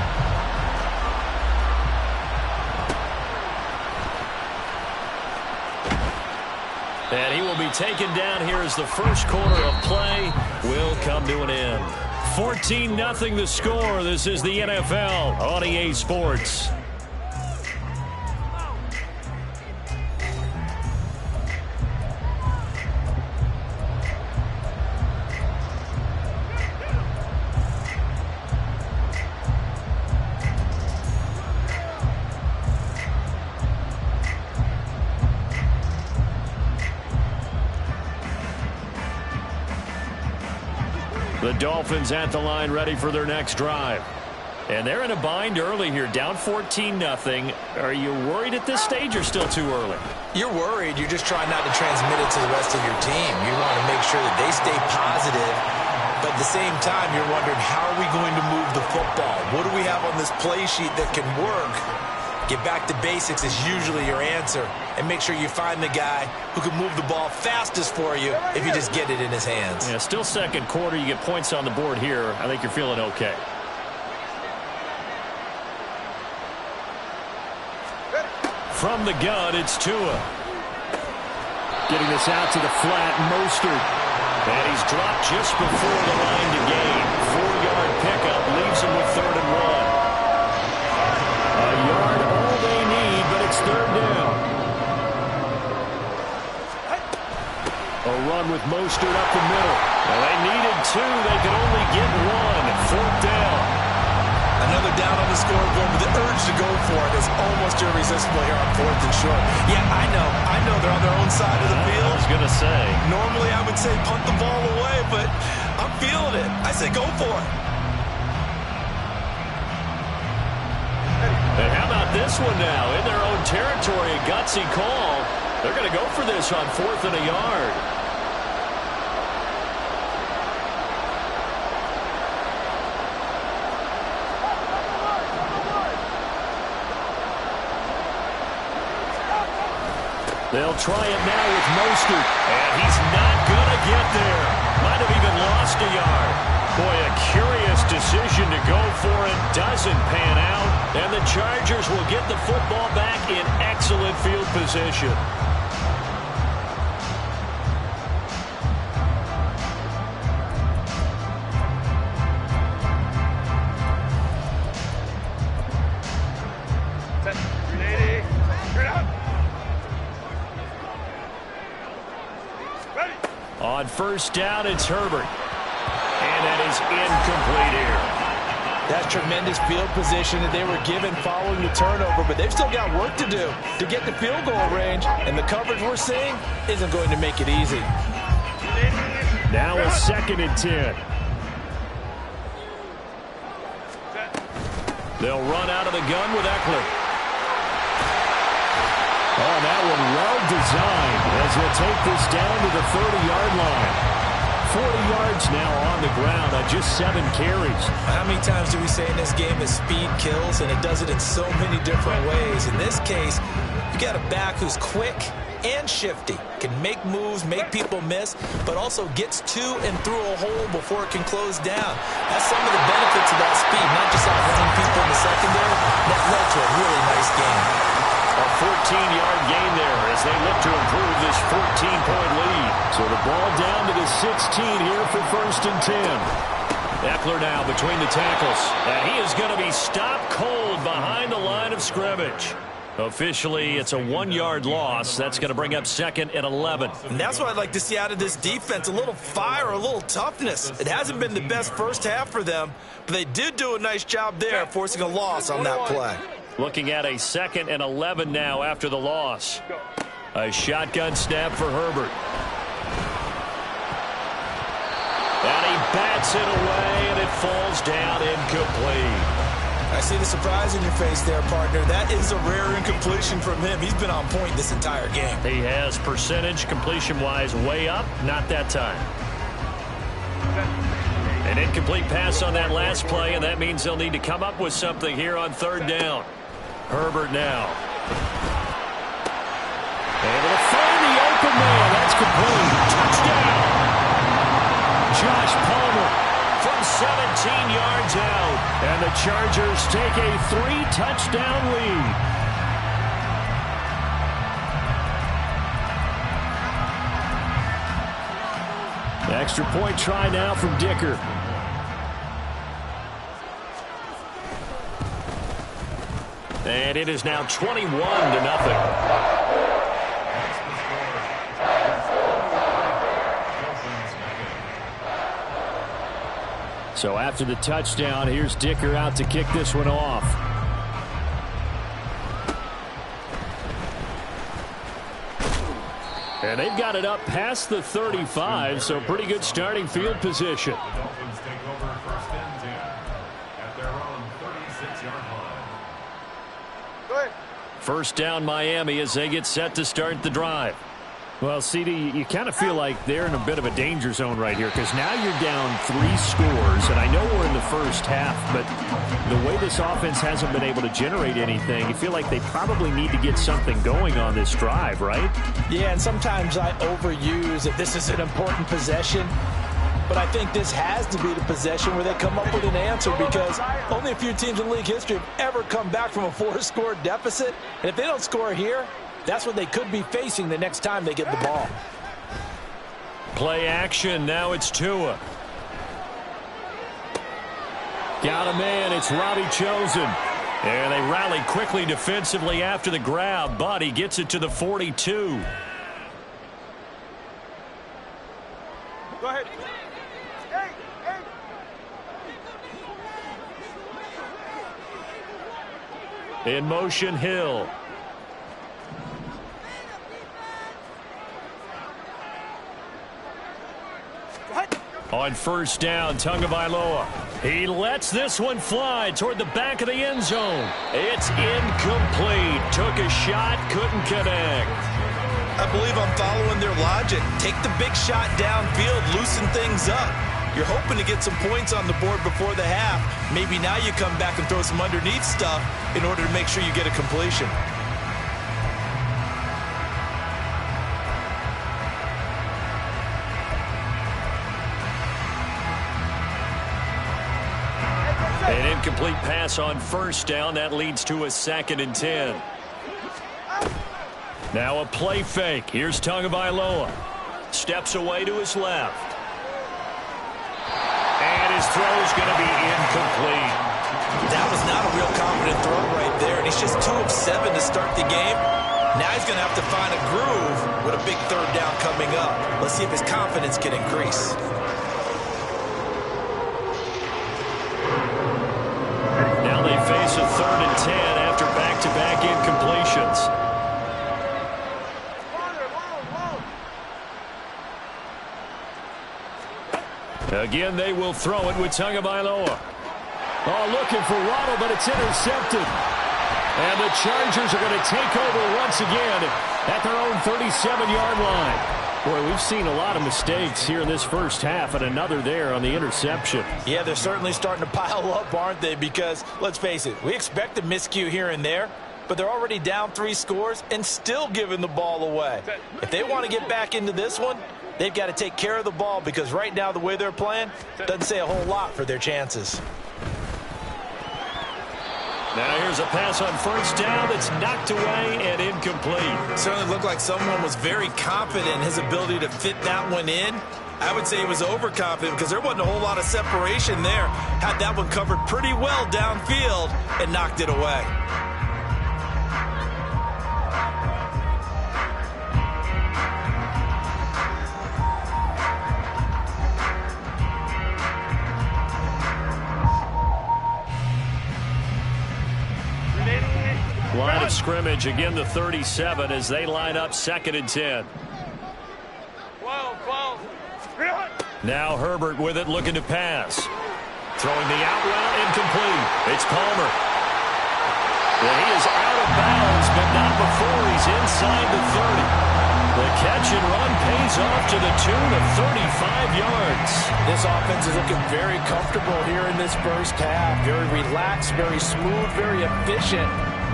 And he will be taken down here as the first quarter of play will come to an end. 14-0 the score. This is the NFL on EA Sports. The Dolphins at the line ready for their next drive. And they're in a bind early here, down 14-0. Are you worried at this stage or still too early? You're worried. You're just trying not to transmit it to the rest of your team. You want to make sure that they stay positive. But at the same time, you're wondering, how are we going to move the football? What do we have on this play sheet that can work? Get back to basics is usually your answer. And make sure you find the guy who can move the ball fastest for you if you just get it in his hands. Yeah, still second quarter. You get points on the board here. I think you're feeling okay. From the gun, it's Tua. Getting this out to the flat, Mostert. And he's dropped just before the line to gain. 4-yard pickup leaves him with 3rd and 1. A yard all they need, but it's 3rd down. A run with Mostert up the middle. Well, they needed 2. They could only get 1. 4th down. Another down on the scoreboard, but the urge to go for it is almost irresistible here on 4th and short. Yeah, I know they're on their own side of the field. I was going to say. Normally I would say punt the ball away, but I'm feeling it. I say go for it. And how about this one now? In their own territory, a gutsy call. They're going to go for this on 4th and a yard. They'll try it now with Mostert. And he's not going to get there. Might have even lost a yard. Boy, a curious decision to go for it. Doesn't pan out. And the Chargers will get the football back in excellent field position. On 1st down, it's Herbert. And that is incomplete here. That's tremendous field position that they were given following the turnover, but they've still got work to do to get the field goal range, and the coverage we're seeing isn't going to make it easy. Now a 2nd and 10. They'll run out of the gun with Eckler. Oh, that one well designed as he'll take this down to the 30-yard line. 40 yards now on the ground on just 7 carries. How many times do we say in this game that speed kills, and it does it in so many different ways? In this case, you got a back who's quick and shifty, can make moves, make people miss, but also gets to and through a hole before it can close down. That's some of the benefits of that speed, not just outrunning people in the secondary. That led to a really nice game. A 14-yard gain there as they look to improve this 14-point lead. So the ball down to the 16 here for 1st and 10. Eckler now between the tackles. And he is going to be stopped cold behind the line of scrimmage. Officially, it's a 1-yard loss. That's going to bring up 2nd and 11. And that's what I'd like to see out of this defense, a little fire, a little toughness. It hasn't been the best first half for them, but they did do a nice job there, forcing a loss on that play. Looking at a 2nd and 11 now after the loss. A shotgun snap for Herbert. And he bats it away, and it falls down incomplete. I see the surprise in your face there, partner. That is a rare incompletion from him. He's been on point this entire game. He has percentage completion-wise way up, not that time. An incomplete pass on that last play, and that means they'll need to come up with something here on 3rd down. Herbert now. Able to find the open man. That's complete. Touchdown. Josh Palmer from 17 yards out. And the Chargers take a 3-touchdown lead. Extra point try now from Dicker. And it is now 21-0. So after the touchdown, here's Dicker out to kick this one off. And they've got it up past the 35, so pretty good starting field position. Dolphins take over 1st and 10 at their own 36-yard line. Go ahead. 1st down Miami as they get set to start the drive. Well, CD, you kind of feel like they're in a bit of a danger zone right here because now you're down 3 scores, and I know we're in the first half, but the way this offense hasn't been able to generate anything, you feel like they probably need to get something going on this drive, right? Yeah, and sometimes I overuse that this is an important possession. But I think this has to be the possession where they come up with an answer, because only a few teams in league history have ever come back from a 4-score deficit. And if they don't score here, that's what they could be facing the next time they get the ball. Play action. Now it's Tua. Got a man. It's Robbie Chosen. And they rally quickly defensively after the grab, but he gets it to the 42. Go ahead. In motion, Hill. On first down, Tagovailoa. He lets this one fly toward the back of the end zone. It's incomplete. Took a shot, couldn't connect. I believe I'm following their logic. Take the big shot downfield, loosen things up. You're hoping to get some points on the board before the half. Maybe now you come back and throw some underneath stuff in order to make sure you get a completion. An incomplete pass on first down. That leads to a 2nd and 10. Now a play fake. Here's Tagovailoa. Steps away to his left. And his throw is going to be incomplete. That was not a real confident throw right there, and he's just 2 of 7 to start the game. Now he's going to have to find a groove with a big 3rd down coming up. Let's see if his confidence can increase. Now they face a 3rd and 10 after back-to-back incompletions. Again, they will throw it with Tagovailoa. Oh, looking for Waddle, but it's intercepted. And the Chargers are going to take over once again at their own 37-yard line. Boy, we've seen a lot of mistakes here in this first half, and another there on the interception. Yeah, they're certainly starting to pile up, aren't they? Because, let's face it, we expect a miscue here and there, but they're already down 3 scores and still giving the ball away. If they want to get back into this one, they've got to take care of the ball, because right now the way they're playing doesn't say a whole lot for their chances. Now here's a pass on first down that's knocked away and incomplete. Certainly looked like someone was very confident in his ability to fit that one in. I would say he was overconfident because there wasn't a whole lot of separation there. Had that one covered pretty well downfield and knocked it away. Line of scrimmage, again the 37 as they line up 2nd and 10. Now Herbert with it, looking to pass. Throwing the out route, incomplete. It's Palmer. And he is out of bounds, but not before he's inside the 30. The catch and run pays off to the tune of 35 yards. This offense is looking very comfortable here in this first half. Very relaxed, very smooth, very efficient.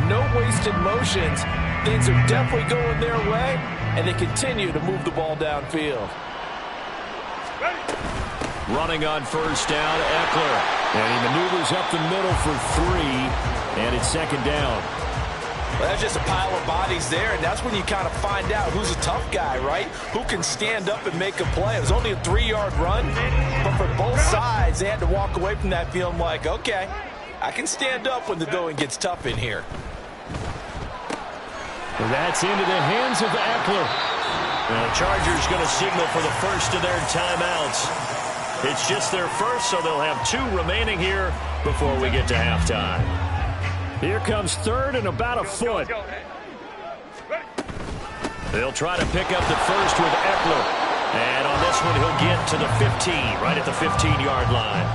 No wasted motions. Things are definitely going their way, and they continue to move the ball downfield. Running on first down, Eckler. And he maneuvers up the middle for 3, and it's 2nd down. Well, that's just a pile of bodies there, and that's when you kind of find out who's a tough guy, right? Who can stand up and make a play. It was only a 3-yard run, but for both sides, they had to walk away from that feeling like, okay, I can stand up when the going gets tough in here. That's into the hands of Eckler. And the Chargers going to signal for the first of their timeouts. It's just their first, so they'll have 2 remaining here before we get to halftime. Here comes 3rd and about a foot. They'll try to pick up the first with Eckler. And on this one, he'll get to the 15, right at the 15-yard line.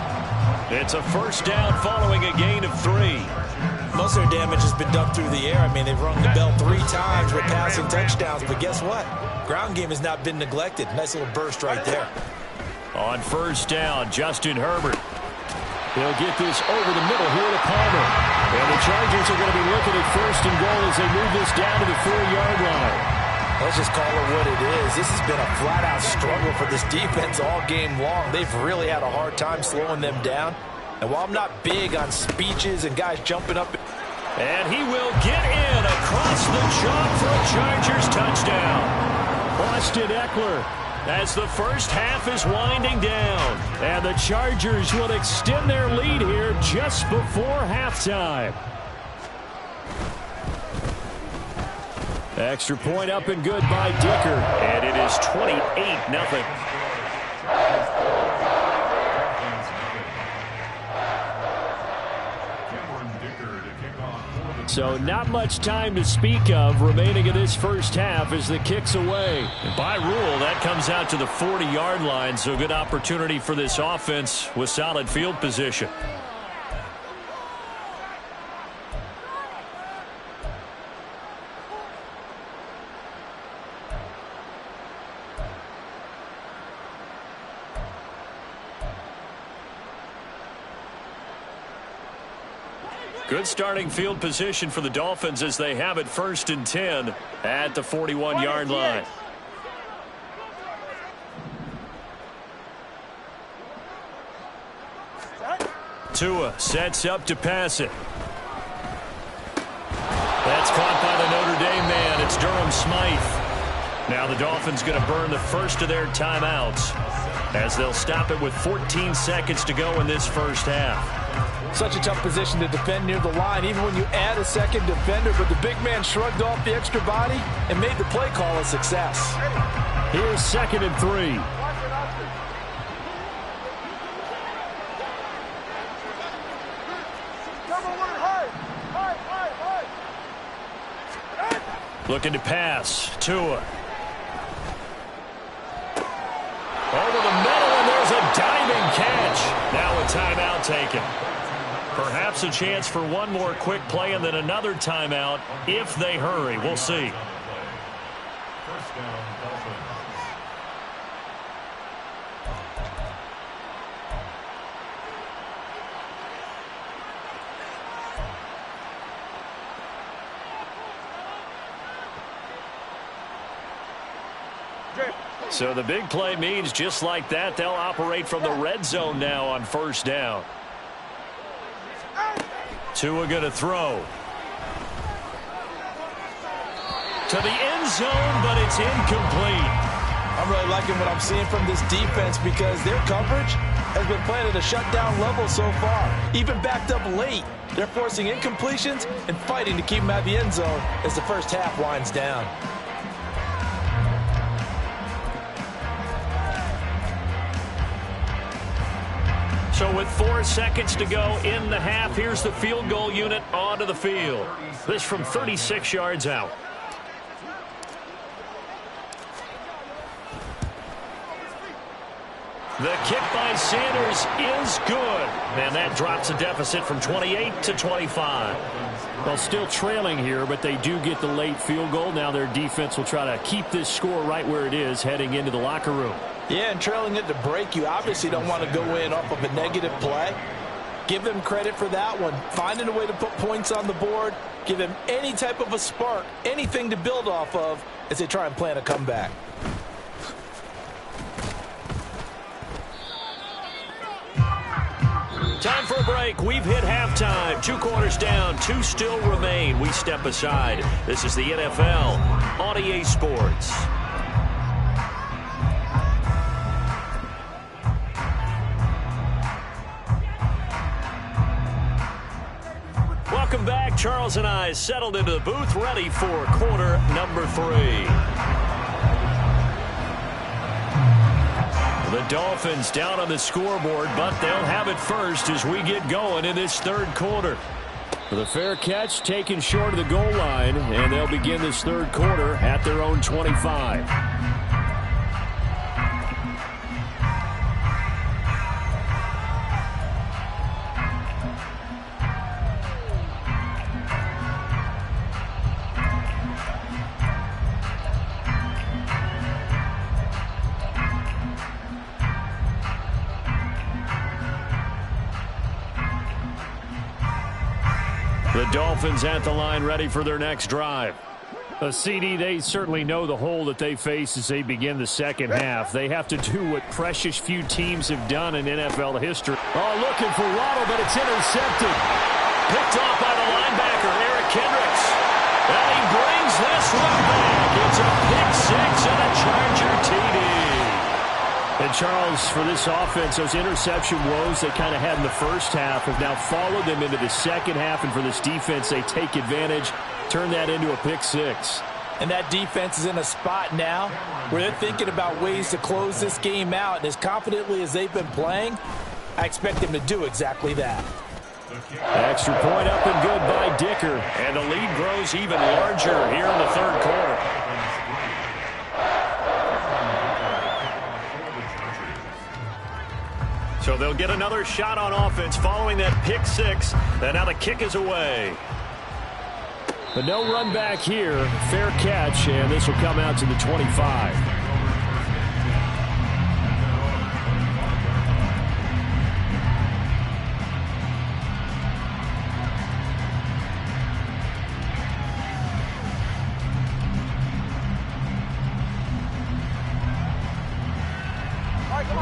It's a first down following a gain of 3. Most of their damage has been done through the air. I mean, they've rung the bell 3 times with passing touchdowns. But guess what? Ground game has not been neglected. Nice little burst right there. On first down, Justin Herbert. He'll get this over the middle here to Palmer. And the Chargers are going to be looking at 1st and goal as they move this down to the 4-yard line. Let's just call it what it is. This has been a flat-out struggle for this defense all game long. They've really had a hard time slowing them down. And while I'm not big on speeches and guys jumping up, and he will get in across the chalk for a Chargers touchdown. Austin Eckler, as the first half is winding down. and the Chargers will extend their lead here just before halftime. Extra point up and good by Dicker. And it is 28-0. So not much time to speak of remaining in this first half as the kick's away. And by rule, that comes out to the 40-yard line, so good opportunity for this offense with solid field position. Good starting field position for the Dolphins as they have it 1st and 10 at the 41-yard line. Tua sets up to pass it. That's caught by the Notre Dame man. It's Durham Smythe. Now the Dolphins going to burn the first of their timeouts as they'll stop it with 14 seconds to go in this first half. Such a tough position to defend near the line, even when you add a second defender, but the big man shrugged off the extra body and made the play call a success. Here's 2nd and 3. Looking to pass. Tua. Over the middle, and there's a diving catch. Now a timeout taken. Perhaps a chance for one more quick play and then another timeout if they hurry. We'll see. First down, Dolphins. So the big play means just like that, they'll operate from the red zone now on 1st down. Tua going to throw. To the end zone, but it's incomplete. I'm really liking what I'm seeing from this defense because their coverage has been playing at a shutdown level so far. Even backed up late, they're forcing incompletions and fighting to keep them out of the end zone as the first half winds down. So with 4 seconds to go in the half, here's the field goal unit onto the field. This from 36 yards out. The kick by Sanders is good. And that drops a deficit from 28 to 25. Well, still trailing here, but they do get the late field goal. Now their defense will try to keep this score right where it is heading into the locker room. Yeah, and trailing it to break, you obviously don't want to go in off of a negative play. Give them credit for that one. Finding a way to put points on the board. Give them any type of a spark, anything to build off of as they try and plan a comeback. Time for a break. We've hit halftime. 2 quarters down. 2 still remain. We step aside. This is the NFL on EA Sports. Welcome back. Charles and I settled into the booth, ready for quarter number 3. The Dolphins down on the scoreboard, but they'll have it first as we get going in this 3rd quarter. The fair catch taken short of the goal line, and they'll begin this 3rd quarter at their own 25. The Dolphins at the line ready for their next drive. A CD, they certainly know the hole that they face as they begin the second half. They have to do what precious few teams have done in NFL history. Oh, looking for Waddle, but it's intercepted. Picked off by the linebacker, Eric Kendricks. And he brings this one back. It's a pick six and a Charger TD. And Charles, for this offense, those interception woes they kind of had in the first half have now followed them into the second half. And for this defense, they take advantage, turn that into a pick six. And that defense is in a spot now where they're thinking about ways to close this game out. And as confidently as they've been playing, I expect them to do exactly that. Extra point up and good by Dicker. And the lead grows even larger here in the third quarter. So they'll get another shot on offense following that pick six. And now the kick is away. But no run back here. Fair catch, and this will come out to the 25.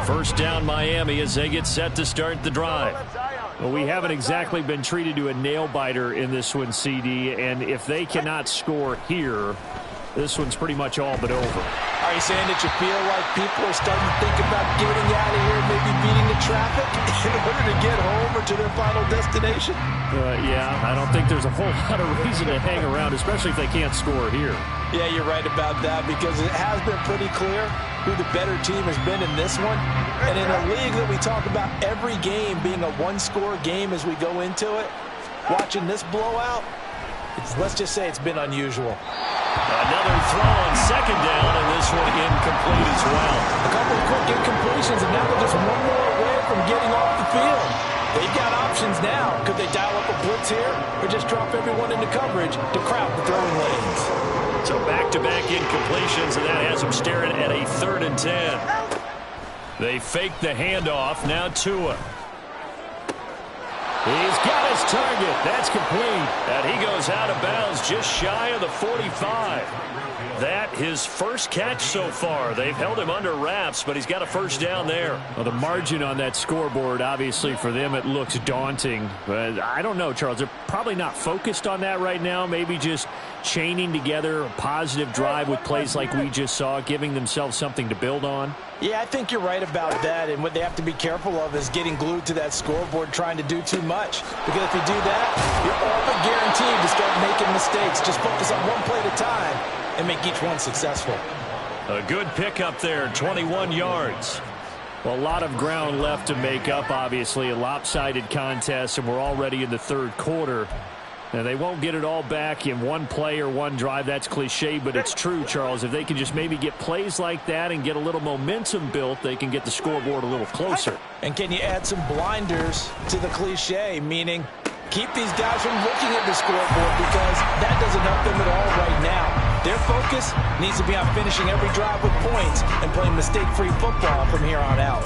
First down Miami as they get set to start the drive. Well, we haven't exactly been treated to a nail-biter in this one, CD, and if they cannot score here, this one's pretty much all but over. Are you saying that you feel like people are starting to think about getting out of here, maybe beating the traffic in order to get home or to their final destination? Yeah, I don't think there's a whole lot of reason to hang around, especially if they can't score here. Yeah, you're right about that because it has been pretty clear who the better team has been in this one. And in a league that we talk about every game being a one-score game as we go into it, watching this blowout, let's just say it's been unusual. Another throw on second down, and this one incomplete as well. A couple of quick incompletions, and now they're just one more away from getting off the field. They've got options now. Could they dial up a blitz here or just drop everyone into coverage to crowd the throwing lanes? So back-to-back incompletions, and that has them staring at a 3rd and 10. They fake the handoff. Now Tua. He's got his target. That's complete. And he goes out of bounds just shy of the 45. That his first catch so far. They've held him under wraps, but he's got a first down there. Well, the margin on that scoreboard, obviously, for them, it looks daunting. But I don't know, Charles. They're probably not focused on that right now. Maybe just chaining together a positive drive with plays like we just saw, giving themselves something to build on. Yeah, I think you're right about that. And what they have to be careful of is getting glued to that scoreboard trying to do too much. Because if you do that, you're all but guaranteed to start making mistakes. Just focus on one play at a time and make each one successful. A good pickup there, 21 yards. Well, a lot of ground left to make up, obviously. A lopsided contest, and we're already in the third quarter. Now, they won't get it all back in one play or one drive. That's cliche, but it's true, Charles. If they can just maybe get plays like that and get a little momentum built, they can get the scoreboard a little closer. And can you add some blinders to the cliche, meaning keep these guys from looking at the scoreboard because that doesn't help them at all right now. Their focus needs to be on finishing every drive with points and playing mistake-free football from here on out.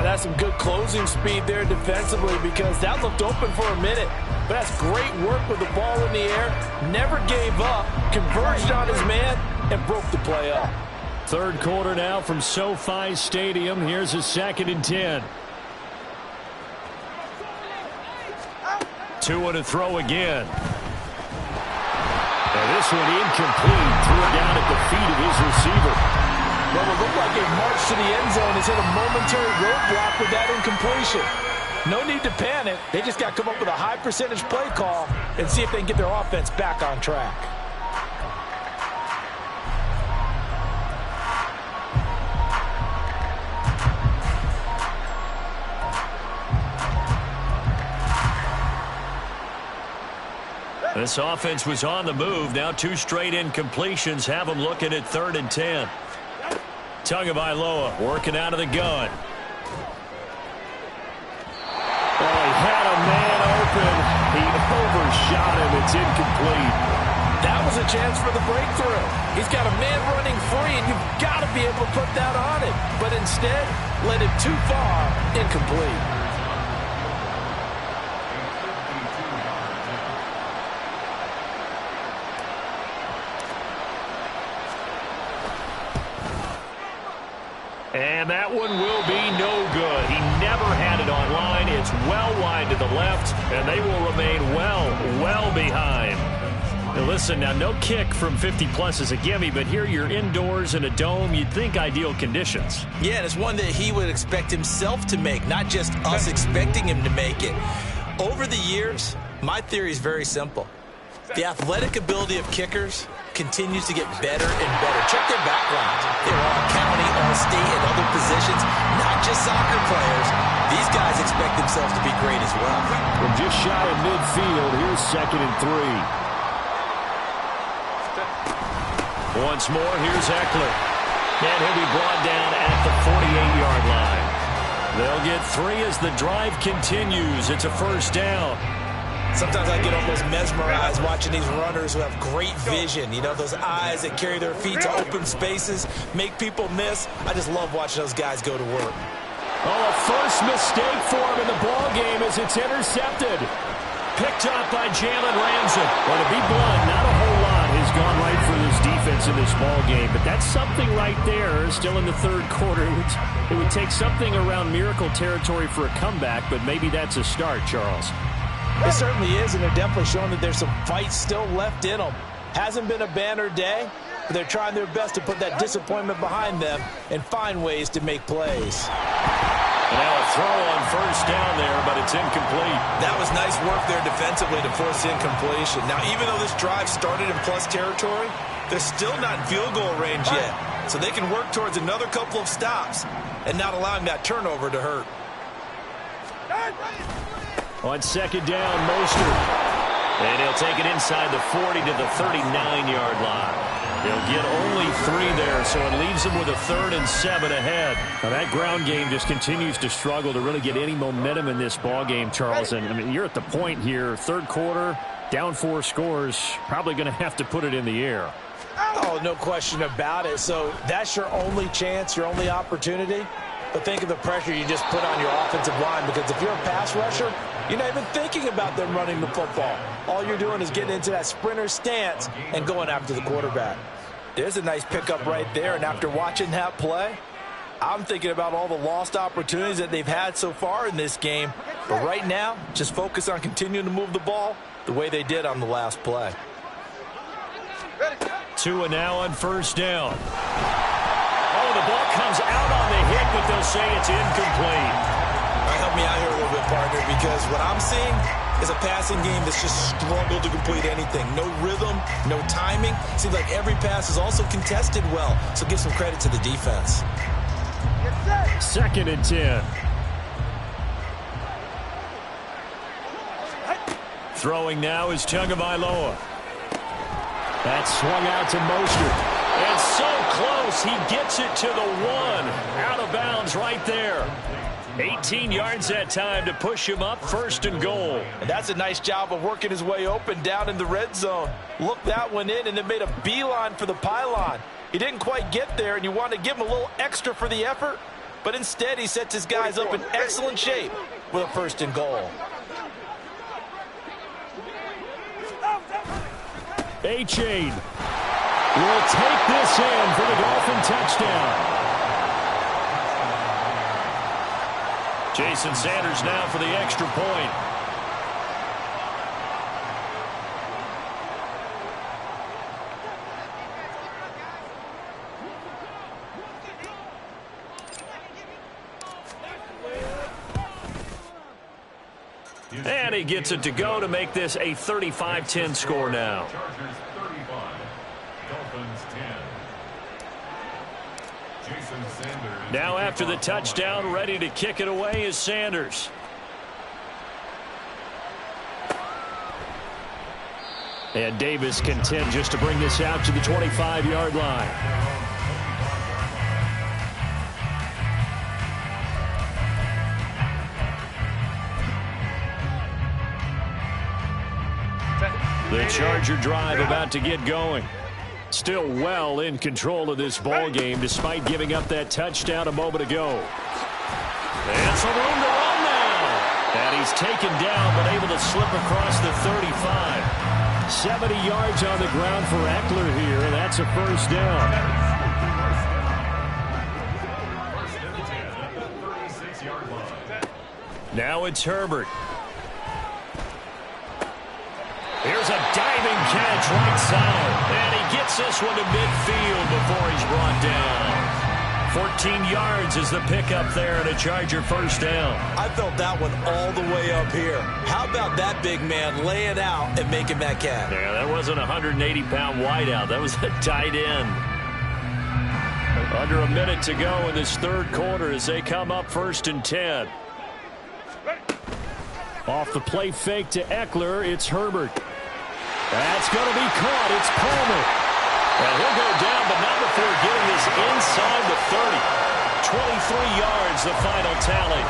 That's some good closing speed there defensively because that looked open for a minute. But that's great work with the ball in the air. Never gave up, converged on his man, and broke the play up. Third quarter now from SoFi Stadium. Here's a 2nd and 10. Tua to throw again. And this one incomplete. Threw it down at the feet of his receiver. Well, it looked like a march to the end zone has hit a momentary roadblock with that incompletion. No need to panic. They just got to come up with a high percentage play call and see if they can get their offense back on track. This offense was on the move. Now 2 straight incompletions have them looking at 3rd and 10. Tagovailoa working out of the gun. Oh, he had a man open. He overshot him. It's incomplete. That was a chance for the breakthrough. He's got a man running free, and you've got to be able to put that on him. But instead, led it too far, incomplete. And that one will be no good. He never had it on line. It's well wide to the left, and they will remain well behind. Now listen, now no kick from 50-plus is a gimme, but here you're indoors in a dome. You'd think ideal conditions. Yeah, and it's one that he would expect himself to make, not just us expecting him to make it. Over the years, my theory is very simple. The athletic ability of kickers continues to get better and better. Check their backgrounds. They were all county, all state, and other positions, not just soccer players. These guys expect themselves to be great as well. From just shy of midfield, here's 2nd and 3. Once more, here's Eckler. And he'll be brought down at the 48-yard line. They'll get 3 as the drive continues. It's a first down. Sometimes I get almost mesmerized watching these runners who have great vision. You know, those eyes that carry their feet to open spaces, make people miss. I just love watching those guys go to work. Oh, a first mistake for him in the ball game as it's intercepted. Picked up by Jalen Ramsey. Well, to be blunt, not a whole lot has gone right for this defense in this ball game, but that's something right there. Still in the third quarter. It would take something around miracle territory for a comeback, but maybe that's a start, Charles. It certainly is, and they're definitely showing that there's some fight still left in them. Hasn't been a banner day, but they're trying their best to put that disappointment behind them and find ways to make plays. And now a throw on first down there, but it's incomplete. That was nice work there defensively to force incompletion. Now, even though this drive started in plus territory, they're still not in field goal range yet. So they can work towards another couple of stops and not allowing that turnover to hurt. On second down, Mostert. And he'll take it inside the 40 to the 39-yard line. They'll get only 3 there, so it leaves them with a 3rd and 7 ahead. Now that ground game just continues to struggle to really get any momentum in this ball game, Charles. And I mean, you're at the point here, third quarter, down 4 scores, probably going to have to put it in the air. Oh, no question about it. So that's your only chance, your only opportunity. But think of the pressure you just put on your offensive line, because if you're a pass rusher, you're not even thinking about them running the football. All you're doing is getting into that sprinter stance and going after the quarterback. There's a nice pickup right there, and after watching that play, I'm thinking about all the lost opportunities that they've had so far in this game. But right now, just focus on continuing to move the ball the way they did on the last play. 2 now on first down. Oh, the ball comes out on the hit, but they'll say it's incomplete. Help me out here a little bit, partner, because what I'm seeing is a passing game that's just struggled to complete anything. No rhythm, no timing. Seems like every pass is also contested well, so give some credit to the defense. 2nd and 10. Throwing now is Tagovailoa. That's swung out to Mostert. And so close, he gets it to the 1. Out of bounds right there. 18 yards that time to push him up, 1st and goal. And that's a nice job of working his way open down in the red zone. Looked that one in and then made a beeline for the pylon. He didn't quite get there, and you want to give him a little extra for the effort, but instead he sets his guys up in excellent shape with a 1st and goal. A-Chain will take this in for the Dolphin touchdown. Jason Sanders now for the extra point. And he gets it to go to make this a 35-10 score now. Chargers 35, Dolphins 10. Jason Sanders. Now after the touchdown, ready to kick it away is Sanders. And Davis content just to bring this out to the 25-yard line. The Charger drive about to get going. Still well in control of this ball game despite giving up that touchdown a moment ago. And some room to run now. And he's taken down but able to slip across the 35. 70 yards on the ground for Eckler here, and that's a first down. 6-yard line. Now it's Herbert. Here's a diving catch right side. And he gets this one to midfield before he's brought down. 14 yards is the pickup there and a Charger first down. I felt that one all the way up here. How about that big man laying out and making that catch? Yeah, that wasn't a 180-pound wideout. That was a tight end. Under a minute to go in this third quarter as they come up 1st and 10. Off the play fake to Eckler, it's Herbert. That's going to be caught. It's Palmer. And he'll go down, but not before getting this inside the 30. 23 yards, the final tally.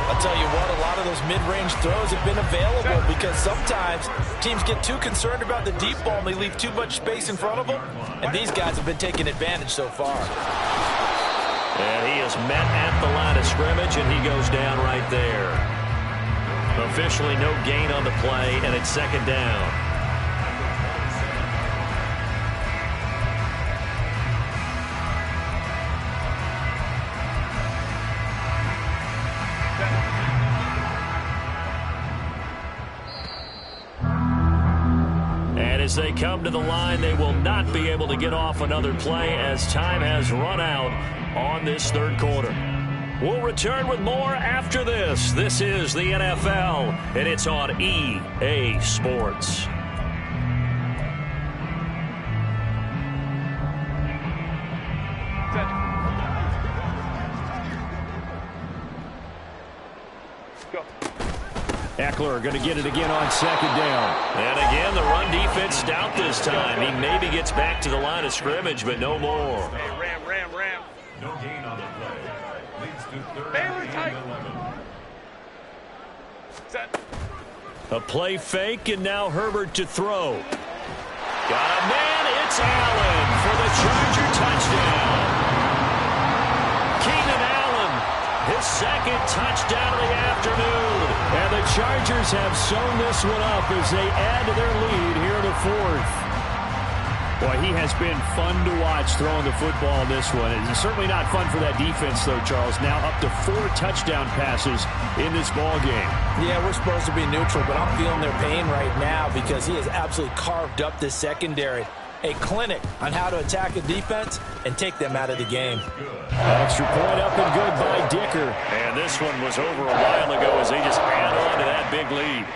I'll tell you what, a lot of those mid-range throws have been available because sometimes teams get too concerned about the deep ball and they leave too much space in front of them. And these guys have been taking advantage so far. And he is met at the line of scrimmage, and he goes down right there. Officially no gain on the play, and it's 2nd down. As they come to the line, they will not be able to get off another play as time has run out on this third quarter. We'll return with more after this. This is the NFL, and it's on EA Sports. Eckler going to get it again on 2nd down. And again, the run defense stout this time. He maybe gets back to the line of scrimmage, but no more. Hey, ram. No gain on the play. Leads to 3rd and 11. Set. A play fake, and now Herbert to throw. Got a man. It's Allen for the Charger touchdown. Keenan Allen, his 2nd touchdown of the afternoon. And the Chargers have sewn this one up as they add to their lead here in the 4th. Boy, he has been fun to watch throwing the football in this one. It's certainly not fun for that defense, though, Charles. Now up to 4 touchdown passes in this ball game. Yeah, we're supposed to be neutral, but I'm feeling their pain right now because he has absolutely carved up this secondary. A clinic on how to attack a defense and take them out of the game. Extra point up and good by Dicker. And this one was over a while ago as they just add on to that big lead.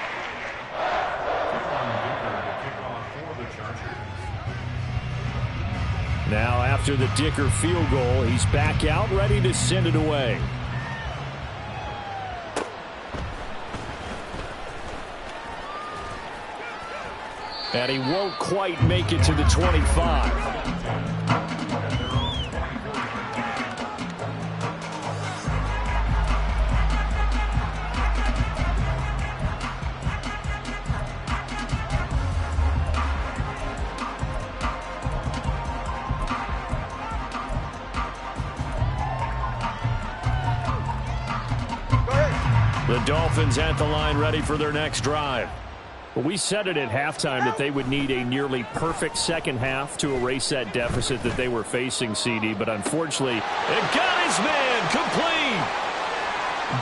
Now after the Dicker field goal, he's back out ready to send it away. And he won't quite make it to the 25. The Dolphins at the line ready for their next drive. Well, we said it at halftime that they would need a nearly perfect second half to erase that deficit that they were facing, CD. But unfortunately, it got his man complete.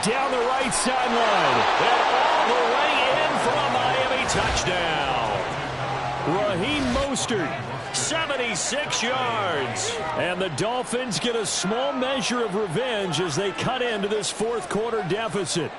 Down the right sideline. And all the way in for a Miami touchdown. Raheem Mostert, 76 yards. And the Dolphins get a small measure of revenge as they cut into this fourth quarter deficit.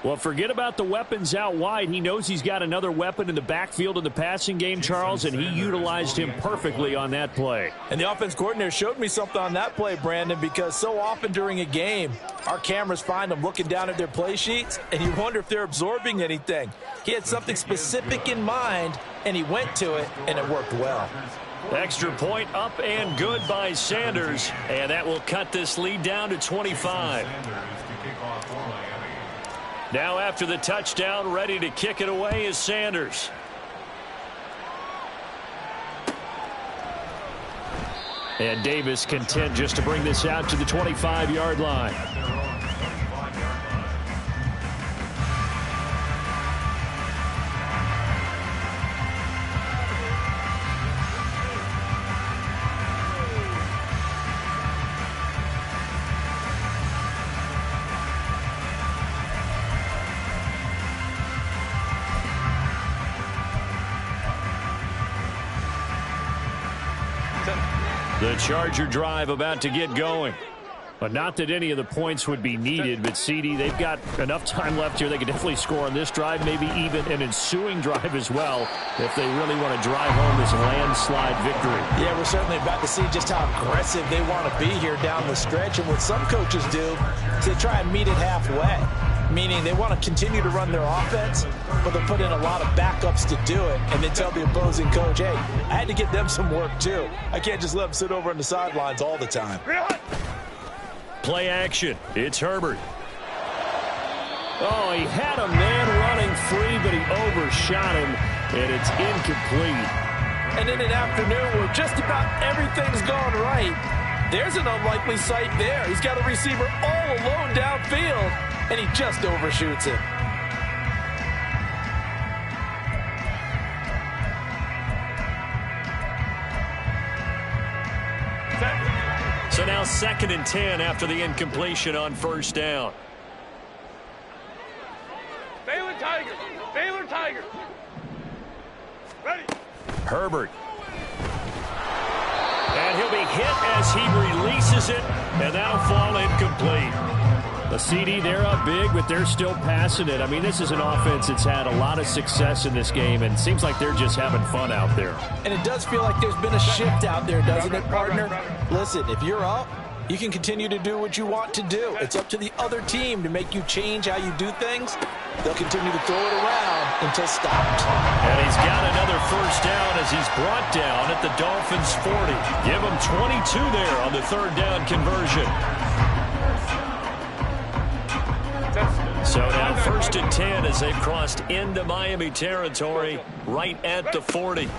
Well, forget about the weapons out wide. He knows he's got another weapon in the backfield in the passing game, Charles, and he utilized him perfectly on that play. And the offense coordinator showed me something on that play, Brandon, because so often during a game, our cameras find them looking down at their play sheets, and you wonder if they're absorbing anything. He had something specific in mind, and he went to it, and it worked well. Extra point up and good by Sanders, and that will cut this lead down to 25. Now after the touchdown, ready to kick it away is Sanders. And Davis content just to bring this out to the 25-yard line. The Charger drive about to get going. But not that any of the points would be needed, but CD, they've got enough time left here. They can definitely score on this drive, maybe even an ensuing drive as well, if they really want to drive home this landslide victory. Yeah, we're certainly about to see just how aggressive they want to be here down the stretch. And what some coaches do is they try and meet it halfway, meaning they want to continue to run their offense, but they'll put in a lot of backups to do it, and then tell the opposing coach, hey, I had to get them some work too. I can't just let them sit over on the sidelines all the time. Play action. It's Herbert. Oh, he had a man running free, but he overshot him, and it's incomplete. And in an afternoon where just about everything's gone right, there's an unlikely sight there. He's got a receiver all alone downfield, and he just overshoots him. So now 2nd and 10 after the incompletion on first down. Baylor Tiger. Baylor Tiger. Ready. Herbert. And he'll be hit as he releases it, and that'll fall incomplete. The CD, they're up big, but they're still passing it. I mean, this is an offense that's had a lot of success in this game, and it seems like they're just having fun out there. And it does feel like there's been a shift out there, doesn't it, partner? Listen, if you're up, you can continue to do what you want to do. It's up to the other team to make you change how you do things. They'll continue to throw it around until stopped. And he's got another first down as he's brought down at the Dolphins' 40. Give him 22 there on the 3rd down conversion. So now 1st and 10 as they've crossed into Miami territory right at the 40.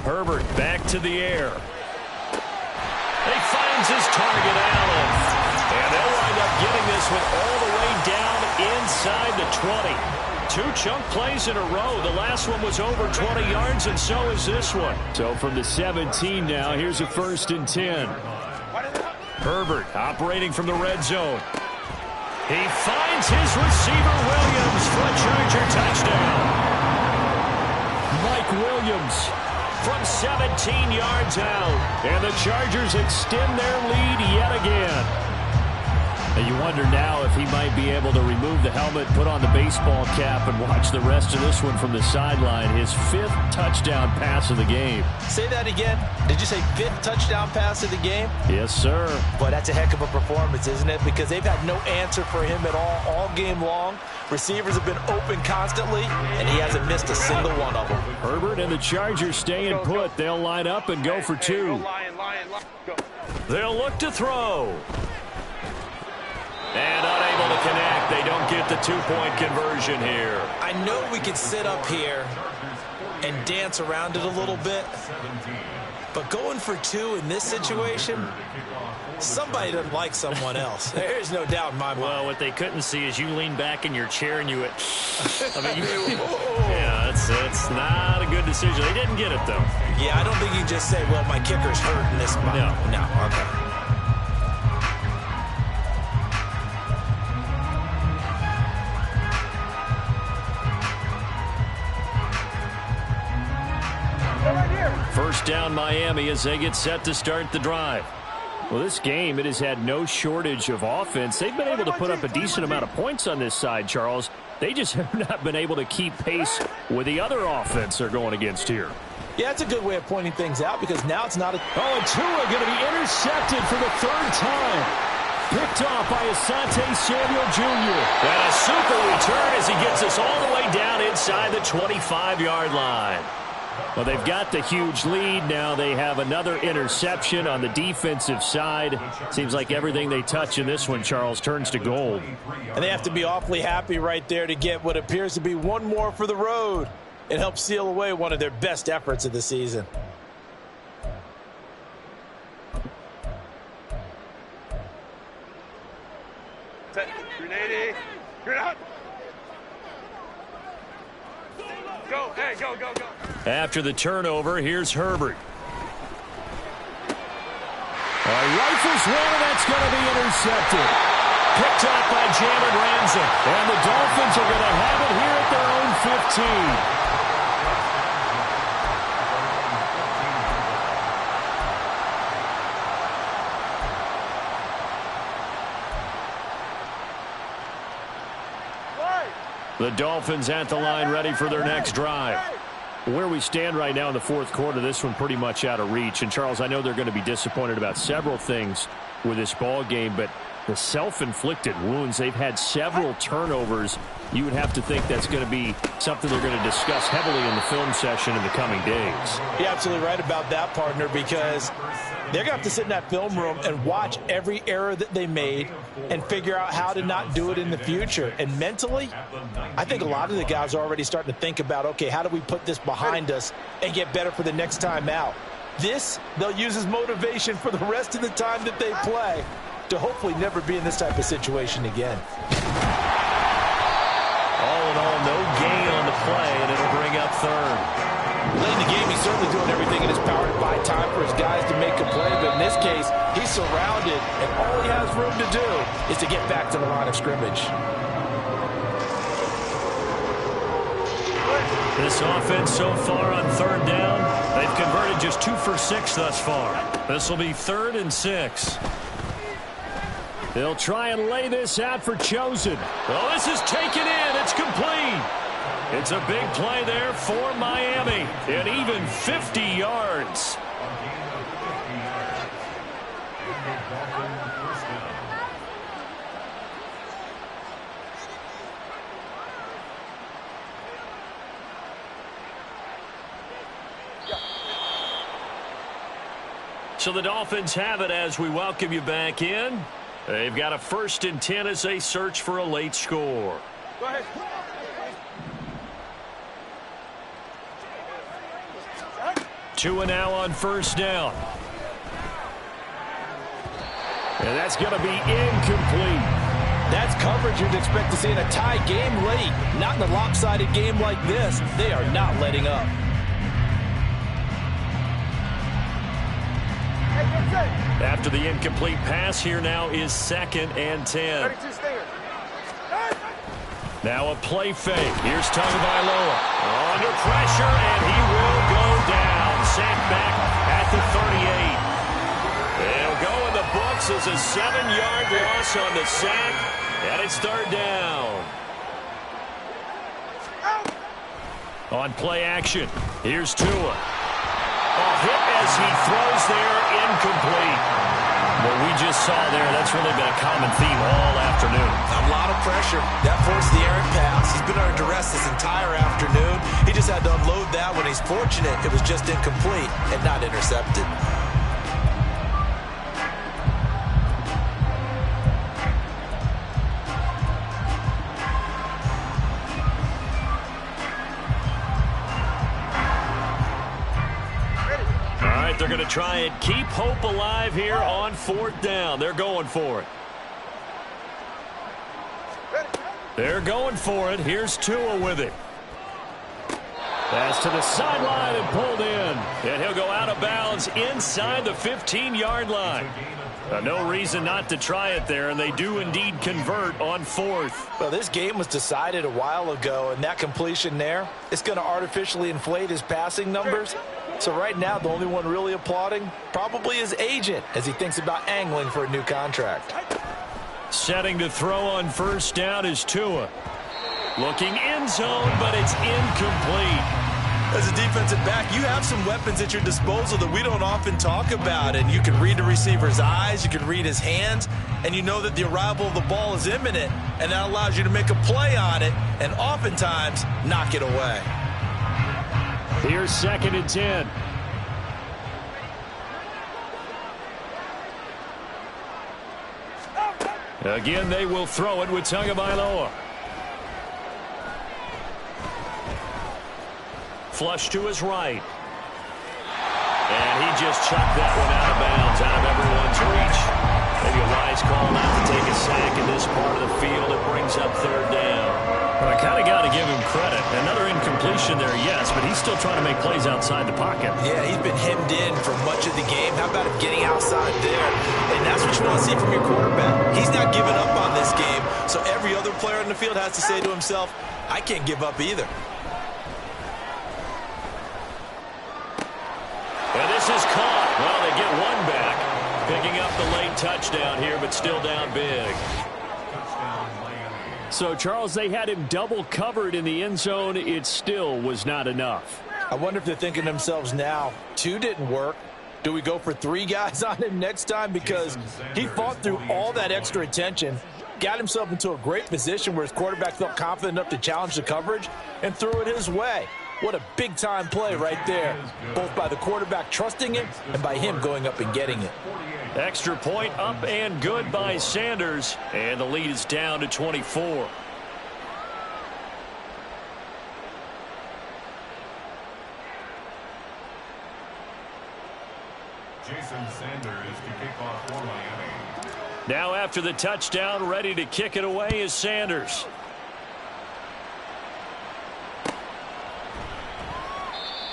Herbert back to the air. He finds his target, Allen. And they'll wind up getting this one all the way down inside the 20. 2 chunk plays in a row. The last one was over 20 yards, and so is this one. So from the 17 now, here's a 1st and 10. Herbert operating from the red zone. He finds his receiver, Williams, for a Charger touchdown. Mike Williams from 17 yards out. And the Chargers extend their lead yet again. And you wonder now if he might be able to remove the helmet, put on the baseball cap, and watch the rest of this one from the sideline. His 5th touchdown pass of the game. Say that again. Did you say 5th touchdown pass of the game? Yes, sir. Boy, that's a heck of a performance, isn't it? Because they've had no answer for him at all game long. Receivers have been open constantly, and he hasn't missed a single one of them. Herbert and the Chargers staying put. They'll line up and go for 2. They'll look to throw. And unable to connect. They don't get the 2-point conversion here. I know we could sit up here and dance around it a little bit, but going for 2 in this situation, somebody doesn't like someone else. There's no doubt in my mind. Well, what they couldn't see is you lean back in your chair and you went, yeah, it's not a good decision. They didn't get it, though. Yeah, I don't think you can just say, well, my kicker's hurt in this spot. No, okay. First down Miami as they get set to start the drive. Well, this game, it has had no shortage of offense. They've been able to put up a decent amount of points on this side, Charles. They just have not been able to keep pace with the other offense they're going against here. Yeah, that's a good way of pointing things out because now it's not a... Oh, and Tua going to be intercepted for the 3rd time. Picked off by Asante Samuel Jr. And a super return as he gets us all the way down inside the 25-yard line. Well, they've got the huge lead. Now they have another interception on the defensive side. Seems like everything they touch in this one, Charles, turns to gold. And they have to be awfully happy right there to get what appears to be one more for the road. It helps seal away one of their best efforts of the season. Grenade. Grenade. Go, hey, go. After the turnover, here's Herbert. Rifles one, and that's going to be intercepted. Picked up by Jalen Ramsey. And the Dolphins are going to have it here at their own 15. The Dolphins at the line ready for their next drive. Where we stand right now in the fourth quarter, this one pretty much out of reach. And, Charles, I know they're going to be disappointed about several things with this ball game, but the self-inflicted wounds, they've had several turnovers. You would have to think that's going to be something they're going to discuss heavily in the film session in the coming days. You're absolutely right about that, partner, because they're going to have to sit in that film room and watch every error that they made and figure out how to not do it in the future. And mentally, I think a lot of the guys are already starting to think about, okay, how do we put this behind us and get better for the next time out? This, they'll use as motivation for the rest of the time that they play to hopefully never be in this type of situation again. All in all, no gain on the play, and it'll bring up third. Late in the game, he's certainly doing everything in his power to buy time for his guys to make a play, but in this case, he's surrounded, and all he has room to do is to get back to the line of scrimmage. This offense so far on third down, they've converted just 2 for 6 thus far. This will be 3rd and 6. They'll try and lay this out for Chosen. Oh, this is taken in. It's complete. It's a big play there for Miami. An even 50 yards. So the Dolphins have it as we welcome you back in. They've got a 1st and 10 as they search for a late score. Go ahead. Tua now on 1st down. And that's going to be incomplete. That's coverage you'd expect to see in a tie game late. Not in a lopsided game like this. They are not letting up. After the incomplete pass, here now is 2nd and 10. 32 Stinger. Now a play fake. Here's Tagovailoa. Under pressure, and he will go down. Sacked back at the 38. It'll go in the books as a 7-yard loss on the sack, and it's 3rd down. On play action, here's Tua. A hit as he throws there, incomplete. What we just saw there, that's really been a common theme all afternoon. A lot of pressure. That forced the errant pass. He's been under duress this entire afternoon. He just had to unload that when he's fortunate. It was just incomplete and not intercepted. They're going to try and keep hope alive here on 4th down. They're going for it. They're going for it. Here's Tua with it. Pass to the sideline and pulled in. And he'll go out of bounds inside the 15-yard line. No reason not to try it there, and they do indeed convert on 4th. Well, this game was decided a while ago, and that completion there is going to artificially inflate his passing numbers. So right now, the only one really applauding probably his agent as he thinks about angling for a new contract. Setting to throw on 1st down is Tua. Looking end zone, but it's incomplete. As a defensive back, you have some weapons at your disposal that we don't often talk about. And you can read the receiver's eyes, you can read his hands, and you know that the arrival of the ball is imminent. And that allows you to make a play on it and oftentimes knock it away. Here's 2nd and 10. Again, they will throw it with Tagovailoa. Flush to his right. And he just chucked that one out of bounds, out of everyone's reach. Maybe a wise call not to take a sack in this part of the field. It brings up 3rd down. Well, I kind of got to give him credit. Another incompletion there, yes, but he's still trying to make plays outside the pocket. Yeah, he's been hemmed in for much of the game. How about him getting outside there? And that's what you want to see from your quarterback. He's not giving up on this game, so every other player on the field has to say to himself, I can't give up either. And this is caught. Well, they get one back. Picking up the late touchdown here, but still down big. So, Charles, they had him double covered in the end zone. It still was not enough. I wonder if they're thinking to themselves now, 2 didn't work. Do we go for 3 guys on him next time? Because he fought through all that extra attention, got himself into a great position where his quarterback felt confident enough to challenge the coverage and threw it his way. What a big-time play right there, both by the quarterback trusting him and by him going up and getting it. Extra point up and good by Sanders, and the lead is down to 24. Jason Sanders to kick off for Miami. Now after the touchdown, ready to kick it away is Sanders.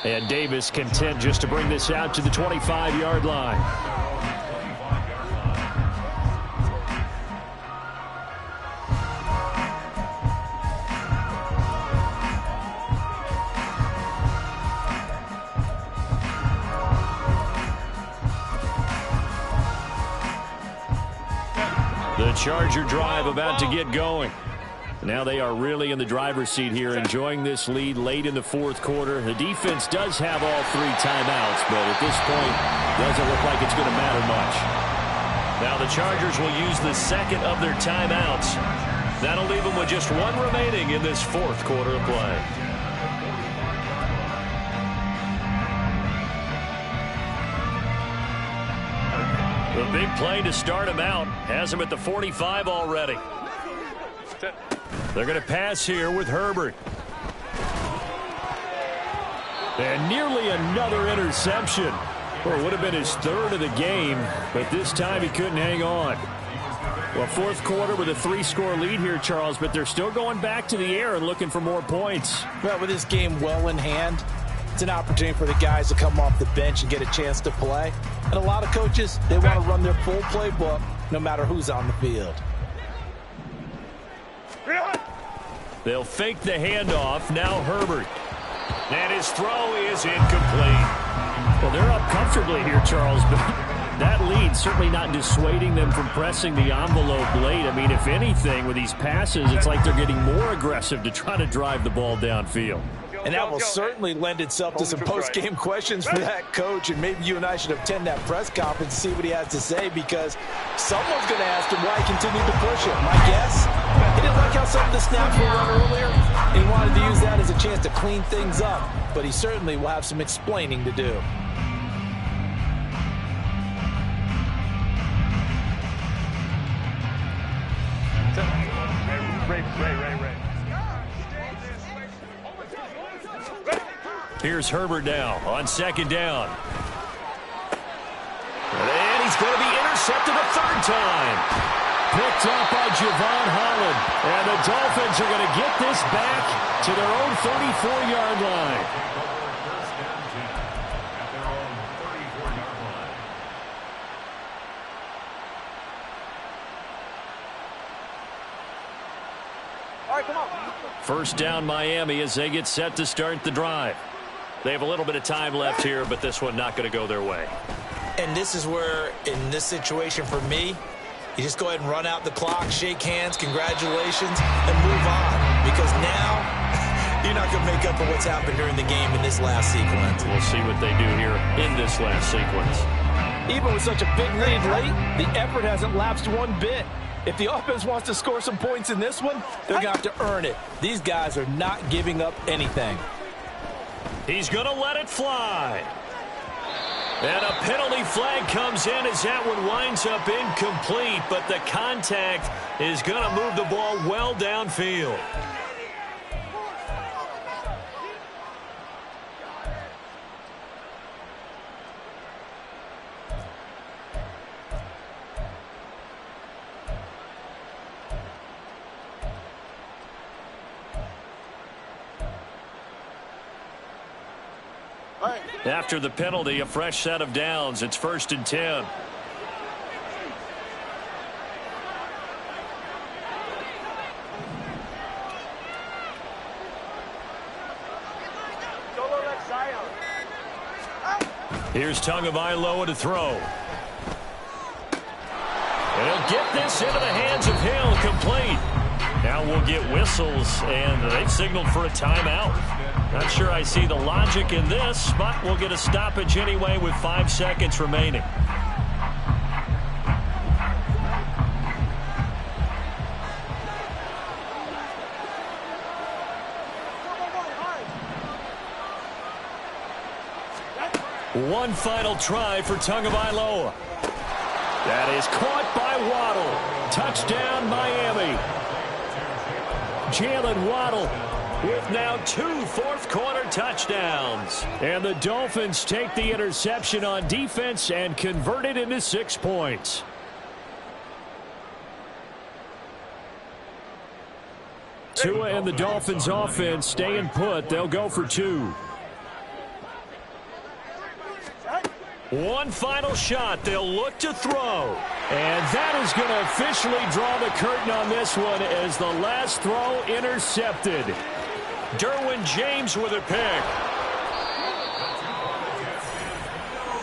And Davis content just to bring this out to the 25-yard line. The Charger drive about to get going. Now they are really in the driver's seat here, enjoying this lead late in the fourth quarter. The defense does have all 3 timeouts, but at this point, doesn't look like it's going to matter much. Now the Chargers will use the second of their timeouts. That'll leave them with just 1 remaining in this fourth quarter of play. The big play to start him out has him at the 45 already. They're going to pass here with Herbert. And nearly another interception. Well, it would have been his 3rd of the game, but this time he couldn't hang on. Well, fourth quarter with a 3-score lead here, Charles, but they're still going back to the air and looking for more points. Well, with this game well in hand, it's an opportunity for the guys to come off the bench and get a chance to play. And a lot of coaches, they want to run their full playbook no matter who's on the field. They'll fake the handoff. Now Herbert. And his throw is incomplete. Well, they're up comfortably here, Charles, but that lead certainly not dissuading them from pressing the envelope late. I mean, if anything, with these passes, it's like they're getting more aggressive to try to drive the ball downfield. And that will certainly lend itself to some post-game questions for that coach. And maybe you and I should attend that press conference to see what he has to say, because someone's going to ask him why he continued to push it. My guess, he didn't like how some of the snaps were run earlier, and he wanted to use that as a chance to clean things up. But he certainly will have some explaining to do. Ray. Here's Herbert now on 2nd down. And he's going to be intercepted a 3rd time. Picked up by Javon Holland. And the Dolphins are going to get this back to their own 34-yard line. All right, come on. First down Miami as they get set to start the drive. They have a little bit of time left here, but this one not going to go their way. And this is where, in this situation for me, you just go ahead and run out the clock, shake hands, congratulations, and move on. Because now, you're not going to make up for what's happened during the game in this last sequence. We'll see what they do here in this last sequence. Even with such a big lead late, the effort hasn't lapsed one bit. If the offense wants to score some points in this one, they're going to have to earn it. These guys are not giving up anything. He's going to let it fly. And a penalty flag comes in as that one winds up incomplete, but the contact is going to move the ball well downfield. After the penalty, a fresh set of downs. It's 1st and 10. Here's Tagovailoa to throw. And he'll get this into the hands of Hill, complete. Now we'll get whistles, and they've signaled for a timeout. Not sure I see the logic in this, but we'll get a stoppage anyway with 5 seconds remaining. One final try for Tagovailoa. That is caught by Waddle. Touchdown, Miami. Jalen Waddle with now 2 fourth-quarter touchdowns. And the Dolphins take the interception on defense and convert it into 6 points. Tua and the Dolphins offense staying put. They'll go for 2. One final shot. They'll look to throw. And that is going to officially draw the curtain on this one as the last throw intercepted. Derwin James with a pick.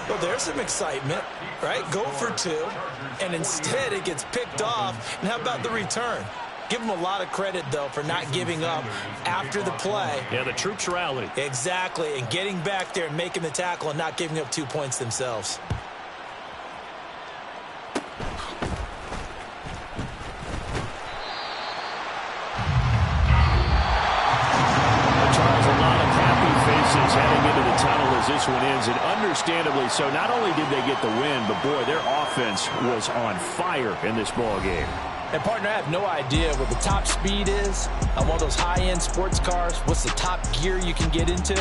Well, there's some excitement, right? Go for 2, and instead it gets picked off. And how about the return? Give them a lot of credit, though, for not giving up after the play. Yeah, the troops rallied. Exactly, and getting back there and making the tackle and not giving up 2 points themselves. Charles, a lot of happy faces heading into the tunnel as this one ends, and understandably so. Not only did they get the win, but, boy, their offense was on fire in this ball game. And, partner, I have no idea what the top speed is on one of those high-end sports cars. What's the top gear you can get into?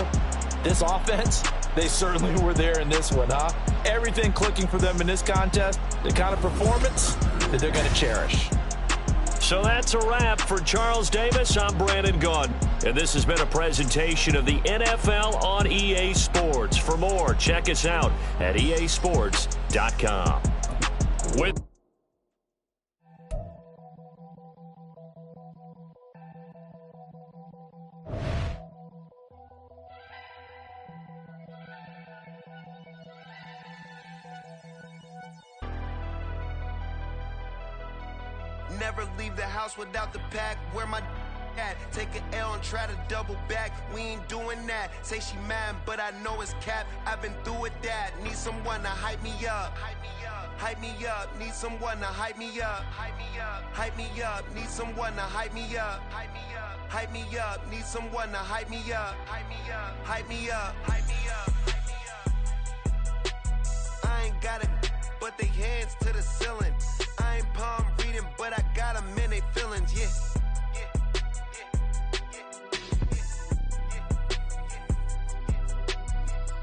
This offense, they certainly were there in this one, huh? Everything clicking for them in this contest, the kind of performance that they're going to cherish. So that's a wrap for Charles Davis. I'm Brandon Gaudin, and this has been a presentation of the NFL on EA Sports. For more, check us out at easports.com. Never leave the house without the pack. Where my at? Take an L and try to double back. We ain't doing that. Say she mad, but I know it's cap. I've been through with that. Need someone to hype me up. Hype me up. Hype me up. Need someone to hype me up. Hype me up. Hype me up. Need someone to hype me up. Hype me up. Hype me up. Need someone to hype me up. Hype me up. Hype me up. Hype me up. Hype me up. I ain't got it, but they hands to the ceiling. I ain't palm reading, but I got them in they feelings, yeah.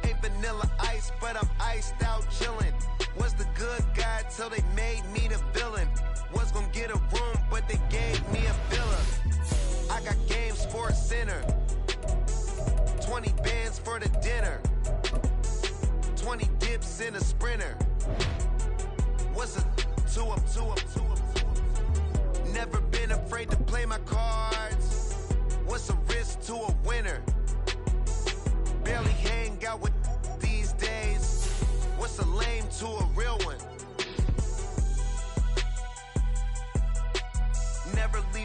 Ain't vanilla ice, but I'm iced out chillin'. Was the good guy till they made me the villain. Was gonna get a room, but they gave me a villa. I got game Sports Center. 20 bands for the dinner. 20 dips in a Sprinter. What's a two up? Never been afraid to play my cards. What's a risk to a winner? Barely hang out with these days. What's a lame to a real one? Never leave